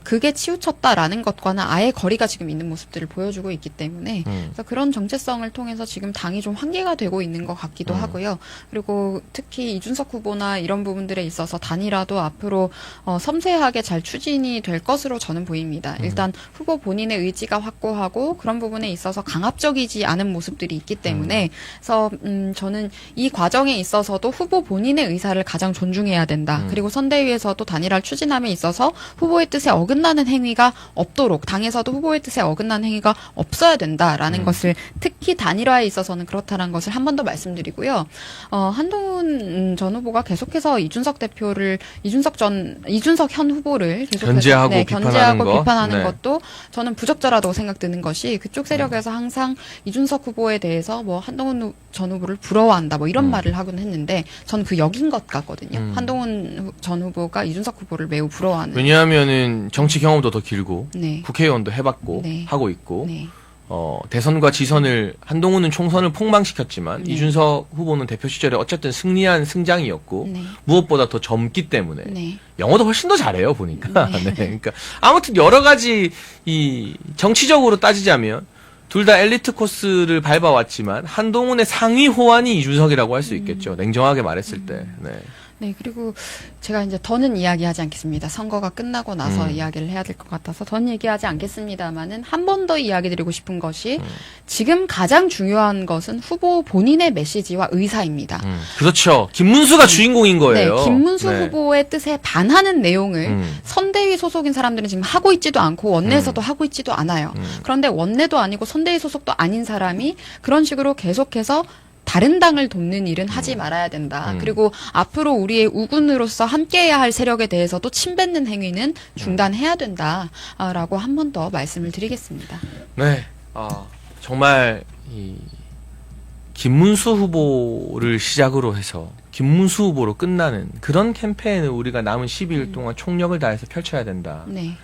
극에 치우쳤다라는 것과는 아예 거리가 지금 있는 모습들을 보여주고 있기 때문에 그래서 그런 정체성을 통해서 지금 당이 좀 한계가 되고 있는 것 같기도 하고요. 그리고 특히 이준석 후보나 이런 부분들에 있어서 단일화도 앞으로 섬세하게 잘 추진이 될 것으로 저는 보입니다. 일단 후보 본인의 의지가 확고하고 그런 부분에 있어서 강압적이지 않은 모습들이 있기 때문에 그래서 저는 이 과정에 있어서도 후보 본인의 의사를 가장 존중해야 된다. 그리고 선대위에서도 단일화를 추진함에 있어서 후보의 뜻에 어긋나는 행위가 없도록 당에서도 후보의 뜻에 어긋나는 행위가 없어야 된다라는 것을 특히 단일화에 있어서는 그렇다는 것을 한 번 더 말씀드리고요. 한동훈 전 후보가 계속해서 이준석 현 후보를 계속해서 견제하고 견제하고 비판하는 네. 것도 저는 부적절하다고 생각드는 것이 그쪽 세력에서 항상 이준석 후보에 대해서 뭐 한동훈 전 후보를 부러워한다 뭐 이런 말을 하곤 했는데 저는 그 역인 것 같거든요. 한동훈 전 후보가 이준석 후보를 매우 부러워하는. 왜냐하면은 정치 경험도 더 길고 네. 국회의원도 해봤고 네. 하고 있고 네. 대선과 지선을 한동훈은 총선을 폭망시켰지만 이준석 후보는 대표 시절에 어쨌든 승리한 승장이었고 네. 무엇보다 더 젊기 때문에 네. 영어도 훨씬 더 잘해요 보니까. 네. 그러니까 아무튼 여러 가지 이 정치적으로 따지자면 둘 다 엘리트 코스를 밟아왔지만 한동훈의 상위 호환이 이준석이라고 할 수 있겠죠. 냉정하게 말했을 때. 네. 네, 그리고 제가 이제 더는 이야기하지 않겠습니다. 선거가 끝나고 나서 이야기를 해야 될 것 같아서 더는 얘기하지 않겠습니다만은 한 번 더 이야기 드리고 싶은 것이 지금 가장 중요한 것은 후보 본인의 메시지와 의사입니다. 그렇죠. 김문수가 주인공인 거예요. 네, 김문수 네. 후보의 뜻에 반하는 내용을 선대위 소속인 사람들은 지금 하고 있지도 않고 원내에서도 하고 있지도 않아요. 그런데 원내도 아니고 선대위 소속도 아닌 사람이 그런 식으로 계속해서 다른 당을 돕는 일은 하지 말아야 된다. 그리고 앞으로 우리의 우군으로서 함께해야 할 세력에 대해서도 침뱉는 행위는 중단해야 된다라고 한 번 더 말씀을 드리겠습니다. 네. 정말 이 김문수 후보를 시작으로 해서 김문수 후보로 끝나는 그런 캠페인을 우리가 남은 12일 동안 총력을 다해서 펼쳐야 된다. 네.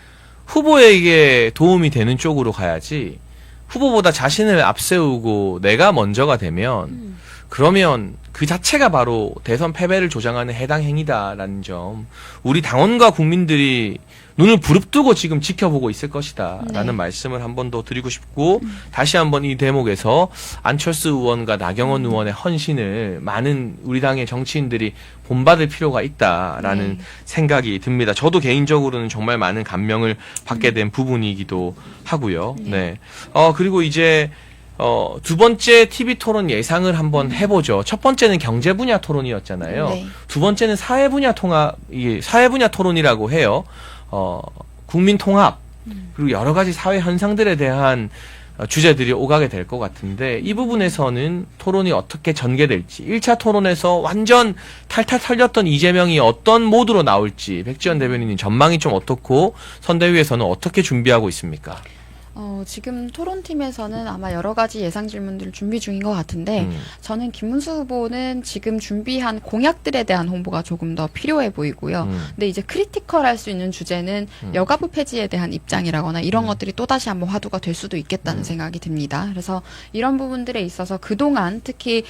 후보에게 도움이 되는 쪽으로 가야지 후보보다 자신을 앞세우고 내가 먼저가 되면 그러면 그 자체가 바로 대선 패배를 조장하는 해당 행위다라는 점 우리 당원과 국민들이 눈을 부릅뜨고 지금 지켜보고 있을 것이다 라는 말씀을 한 번 더 드리고 싶고 다시 한번 이 대목에서 안철수 의원과 나경원 의원의 헌신을 많은 우리 당의 정치인들이 본받을 필요가 있다라는 생각이 듭니다. 저도 개인적으로는 정말 많은 감명을 받게 된 부분이기도 하고요. 네. 그리고 이제 두 번째 TV 토론 예상을 한번 해보죠. 첫 번째는 경제 분야 토론이었잖아요. 네. 두 번째는 사회 분야 토론이라고 해요. 국민 통합, 그리고 여러 가지 사회 현상들에 대한 주제들이 오가게 될 것 같은데 이 부분에서는 토론이 어떻게 전개될지 1차 토론에서 완전 탈탈 털렸던 이재명이 어떤 모드로 나올지 백지원 대변인님 전망이 좀 어떻고 선대위에서는 어떻게 준비하고 있습니까? 지금 토론팀에서는 아마 여러 가지 예상 질문들을 준비 중인 것 같은데 저는 김문수 후보는 지금 준비한 공약들에 대한 홍보가 조금 더 필요해 보이고요. 근데 이제 크리티컬할 수 있는 주제는 여가부 폐지에 대한 입장이라거나 이런 것들이 또다시 한번 화두가 될 수도 있겠다는 생각이 듭니다. 그래서 이런 부분들에 있어서 그동안 특히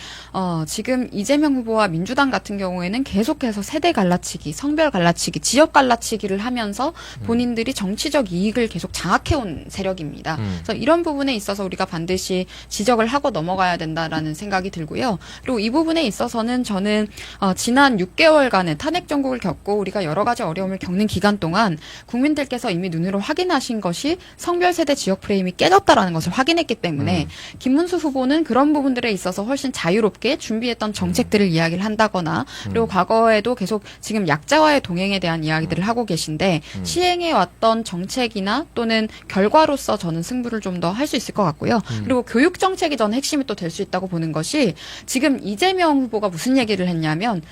지금 이재명 후보와 민주당 같은 경우에는 계속해서 세대 갈라치기, 성별 갈라치기, 지역 갈라치기를 하면서 본인들이 정치적 이익을 계속 장악해온 세력입니다. 그래서 이런 부분에 있어서 우리가 반드시 지적을 하고 넘어가야 된다라는 생각이 들고요. 그리고 이 부분에 있어서는 저는 지난 6개월간의 탄핵 정국을 겪고 우리가 여러 가지 어려움을 겪는 기간 동안 국민들께서 이미 눈으로 확인하신 것이 성별 세대 지역 프레임이 깨졌다라는 것을 확인했기 때문에 김문수 후보는 그런 부분들에 있어서 훨씬 자유롭게 준비했던 정책들을 이야기를 한다거나 그리고 과거에도 계속 지금 약자와의 동행에 대한 이야기들을 하고 계신데 시행해 왔던 정책이나 또는 결과로서 저는 승부를 좀 더 할 수 있을 것 같고요. 그리고 교육 정책이 저는 핵심이 또 될 수 있다고 보는 것이 지금 이재명 후보가 무슨 얘기를 했냐면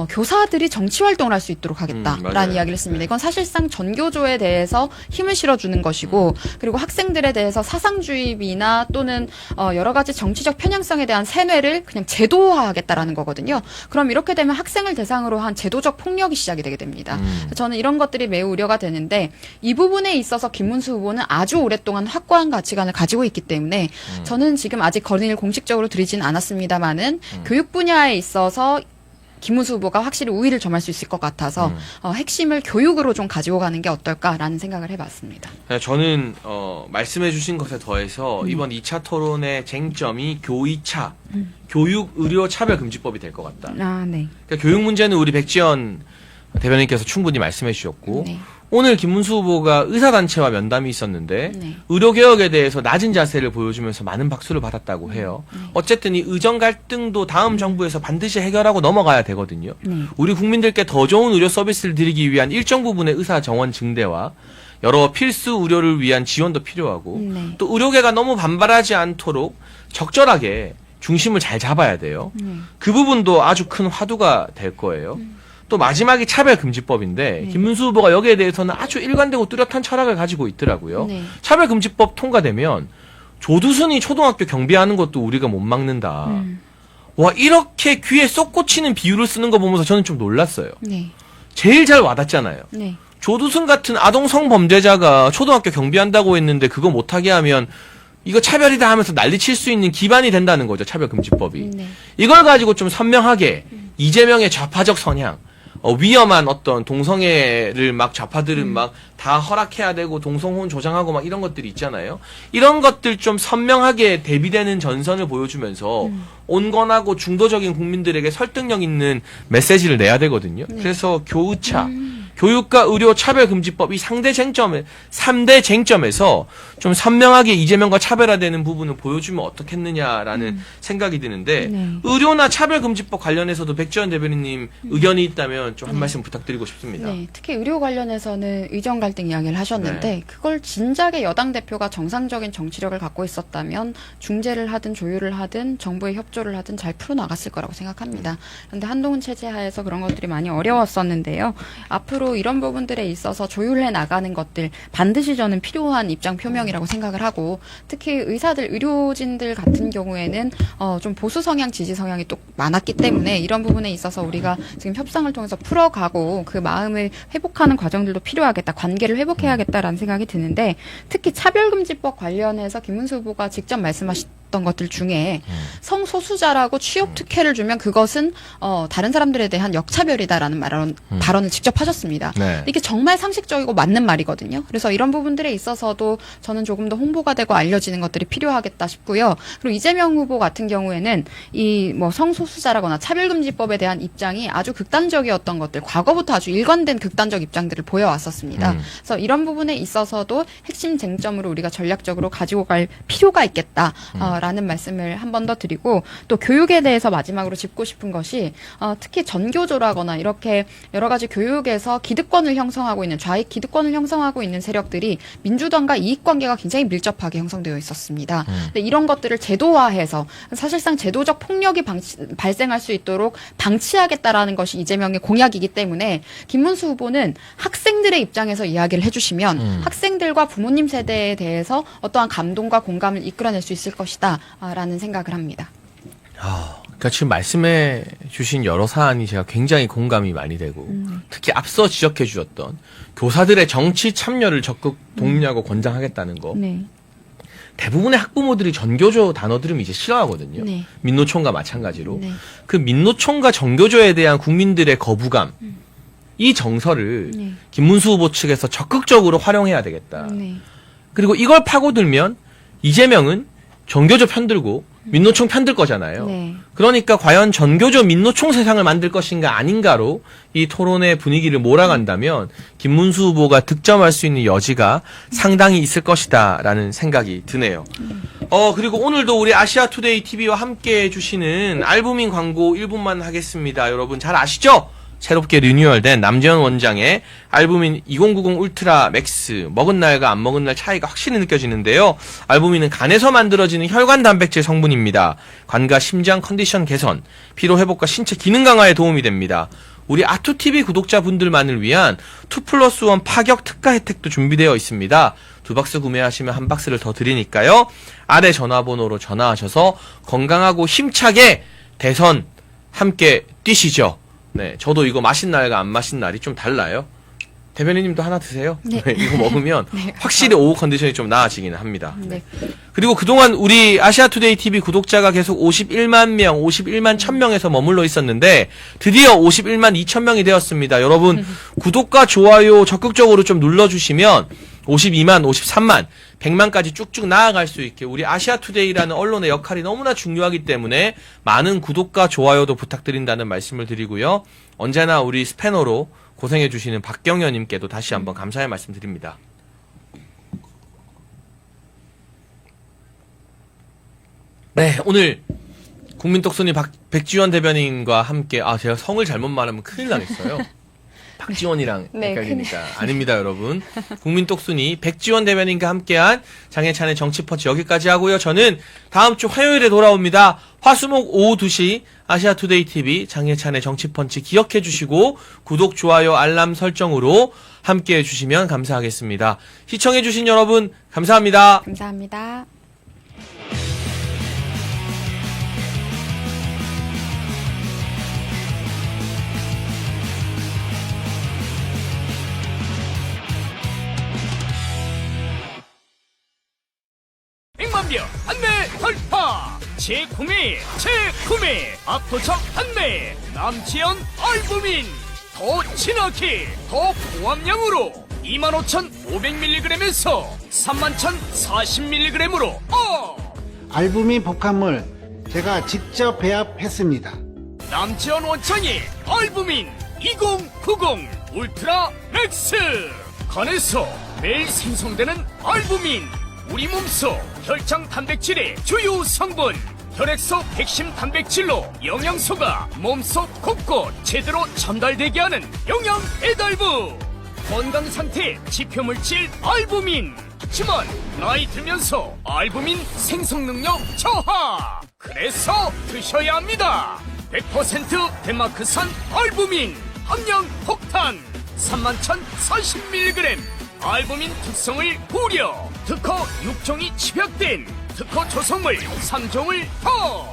교사들이 정치 활동을 할 수 있도록 하겠다라는 맞아요. 이야기를 했습니다. 이건 사실상 전교조에 대해서 힘을 실어주는 것이고 그리고 학생들에 대해서 사상주의나 또는 여러 가지 정치적 편향성에 대한 세뇌를 그냥 제도화하겠다라는 거거든요. 그럼 이렇게 되면 학생을 대상으로 한 제도적 폭력이 시작이 되게 됩니다. 저는 이런 것들이 매우 우려가 되는데 이 부분에 있어서 김문수 후보는 아주 오랫동안 확고한 가치관을 가지고 있기 때문에 저는 지금 아직 건의를 공식적으로 드리진 않았습니다만은 교육 분야에 있어서 김문수 후보가 확실히 우위를 점할 수 있을 것 같아서 핵심을 교육으로 좀 가지고 가는 게 어떨까라는 생각을 해봤습니다. 저는 말씀해 주신 것에 더해서 이번 2차 토론의 쟁점이 교의차, 교육 의료 차별금지법이 될 것 같다. 아, 네. 그러니까 교육 문제는 우리 백지연 대변인께서 충분히 말씀해 주셨고 네. 오늘 김문수 후보가 의사단체와 면담이 있었는데 네. 의료개혁에 대해서 낮은 자세를 보여주면서 많은 박수를 받았다고 해요. 어쨌든 이 의정 갈등도 다음 정부에서 반드시 해결하고 넘어가야 되거든요. 네. 우리 국민들께 더 좋은 의료 서비스를 드리기 위한 일정 부분의 의사 정원 증대와 여러 필수 의료를 위한 지원도 필요하고 네. 또 의료계가 너무 반발하지 않도록 적절하게 중심을 잘 잡아야 돼요. 그 부분도 아주 큰 화두가 될 거예요. 또 마지막이 차별금지법인데 김문수 후보가 여기에 대해서는 아주 일관되고 뚜렷한 철학을 가지고 있더라고요. 네. 차별금지법 통과되면 조두순이 초등학교 경비하는 것도 우리가 못 막는다. 와, 이렇게 귀에 쏙 꽂히는 비유를 쓰는 거 보면서 저는 좀 놀랐어요. 네. 제일 잘 와닿잖아요. 네. 조두순 같은 아동 성범죄자가 초등학교 경비한다고 했는데 그거 못하게 하면 이거 차별이다 하면서 난리칠 수 있는 기반이 된다는 거죠. 차별금지법이. 네. 이걸 가지고 좀 선명하게 이재명의 좌파적 성향, 위험한 어떤 동성애를 막 좌파들은 막 다 허락해야 되고 동성혼 조장하고 막 이런 것들이 있잖아요. 이런 것들 좀 선명하게 대비되는 전선을 보여주면서 온건하고 중도적인 국민들에게 설득력 있는 메시지를 내야 되거든요. 그래서 교의차, 교육과 의료 차별금지법 이 3대 쟁점에서 좀 선명하게 이재명과 차별화되는 부분을 보여주면 어떻겠느냐라는 생각이 드는데 네. 의료나 차별금지법 관련해서도 백지연 대변인님 의견이 있다면 좀 한 말씀 부탁드리고 싶습니다. 네, 특히 의료 관련해서는 의정 갈등 이야기를 하셨는데 네. 그걸 진작에 여당 대표가 정상적인 정치력을 갖고 있었다면 중재를 하든 조율을 하든 정부의 협조를 하든 잘 풀어나갔을 거라고 생각합니다. 그런데 한동훈 체제 하에서 그런 것들이 많이 어려웠었는데요. 앞으로 이런 부분들에 있어서 조율해 나가는 것들 반드시 저는 필요한 입장 표명이라고 생각을 하고 특히 의사들, 의료진들 같은 경우에는 좀 보수 성향, 지지 성향이 또 많았기 때문에 이런 부분에 있어서 우리가 지금 협상을 통해서 풀어가고 그 마음을 회복하는 과정들도 필요하겠다. 관계를 회복해야겠다라는 생각이 드는데 특히 차별금지법 관련해서 김문수 후보가 직접 말씀하셨던 것들 중에 성소수자라고 취업 특혜를 주면 그것은 다른 사람들에 대한 역차별이다라는 발언을 직접 하셨습니다. 네. 이게 정말 상식적이고 맞는 말이거든요. 그래서 이런 부분들에 있어서도 저는 조금 더 홍보가 되고 알려지는 것들이 필요하겠다 싶고요. 그리고 이재명 후보 같은 경우에는 이 뭐 성소수자라거나 차별금지법에 대한 입장이 아주 극단적이었던 것들, 과거부터 아주 일관된 극단적 입장들을 보여왔었습니다. 그래서 이런 부분에 있어서도 핵심 쟁점으로 우리가 전략적으로 가지고 갈 필요가 있겠다라는 말씀을 한 번 더 드리고 또 교육에 대해서 마지막으로 짚고 싶은 것이 특히 전교조라거나 이렇게 여러 가지 교육에서 기득권을 형성하고 있는 좌익 기득권을 형성하고 있는 세력들이 민주당과 이익관계가 굉장히 밀접하게 형성되어 있었습니다. 근데 이런 것들을 제도화해서 사실상 제도적 폭력이 발생할 수 있도록 방치하겠다라는 것이 이재명의 공약이기 때문에 김문수 후보는 학생들의 입장에서 이야기를 해주시면 학생들과 부모님 세대에 대해서 어떠한 감동과 공감을 이끌어낼 수 있을 것이다 라는 생각을 합니다. 그러니까 지금 말씀해 주신 여러 사안이 제가 굉장히 공감이 많이 되고 특히 앞서 지적해 주셨던 교사들의 정치 참여를 적극 독려하고 권장하겠다는 거 네. 대부분의 학부모들이 전교조 단어 들으면 이제 싫어하거든요. 네. 민노총과 마찬가지로 네. 그 민노총과 전교조에 대한 국민들의 거부감 이 정서를 네. 김문수 후보 측에서 적극적으로 활용해야 되겠다. 네. 그리고 이걸 파고들면 이재명은 전교조 편들고 민노총 편들 거잖아요. 네. 그러니까 과연 전교조 민노총 세상을 만들 것인가 아닌가로 이 토론의 분위기를 몰아간다면 김문수 후보가 득점할 수 있는 여지가 상당히 있을 것이다라는 생각이 드네요. 그리고 오늘도 우리 아시아투데이 TV와 함께 해주시는 알부민 광고 1분만 하겠습니다. 여러분 잘 아시죠? 새롭게 리뉴얼된 남재현 원장의 알부민 2090 울트라 맥스 먹은 날과 안 먹은 날 차이가 확실히 느껴지는데요. 알부민은 간에서 만들어지는 혈관 단백질 성분입니다. 관과 심장 컨디션 개선, 피로 회복과 신체 기능 강화에 도움이 됩니다. 우리 아투TV 구독자분들만을 위한 2+1 파격 특가 혜택도 준비되어 있습니다. 2박스 구매하시면 1박스를 더 드리니까요. 아래 전화번호로 전화하셔서 건강하고 힘차게 대선 함께 뛰시죠. 네, 저도 이거 마신 날과 안 마신 날이 좀 달라요. 대변인님도 하나 드세요. 네. 이거 먹으면 네. 확실히 오후 컨디션이 좀 나아지기는 합니다. 네. 그리고 그동안 우리 아시아투데이 TV 구독자가 계속 51만 명, 51만 1000명에서 머물러 있었는데 드디어 51만 2000명이 되었습니다. 여러분 구독과 좋아요 적극적으로 좀 눌러주시면 52만, 53만, 100만까지 쭉쭉 나아갈 수 있게 우리 아시아투데이라는 언론의 역할이 너무나 중요하기 때문에 많은 구독과 좋아요도 부탁드린다는 말씀을 드리고요. 언제나 우리 스패너로 고생해주시는 박경현님께도 다시 한번 감사의 말씀 드립니다. 네, 오늘 국민떡순이 백지원 대변인과 함께, 제가 성을 잘못 말하면 큰일 나겠어요. 박지원이랑 네, 헷갈리니까. 아닙니다, 여러분. 국민떡순이 백지원 대변인과 함께한 장혜찬의 정치펀치 여기까지 하고요. 저는 다음 주 화요일에 돌아옵니다. 화수목 오후 2시 아시아투데이 TV 장혜찬의 정치펀치 기억해 주시고 구독, 좋아요, 알람 설정으로 함께 해주시면 감사하겠습니다. 시청해 주신 여러분 감사합니다. 감사합니다. 백만병 안내 돌파 재구매 압도적 안내 남지연 알부민 더 진하게 더 고함량으로 25,500mg에서 31,040mg으로 알부민 복합물 제가 직접 배합했습니다. 남지연 원장의 알부민 2090 울트라 맥스 간에서 매일 생성되는 알부민 우리 몸속 혈장 단백질의 주요 성분 혈액속 핵심 단백질로 영양소가 몸속 곳곳 제대로 전달되게 하는 영양 배달부 건강 상태 지표물질 알부민 하지만 나이 들면서 알부민 생성 능력 저하 그래서 드셔야 합니다. 100% 덴마크산 알부민 함량 폭탄 31,040mg 알부민 특성을 고려 특허 6종이 집약된 특허 조성물 3종을 더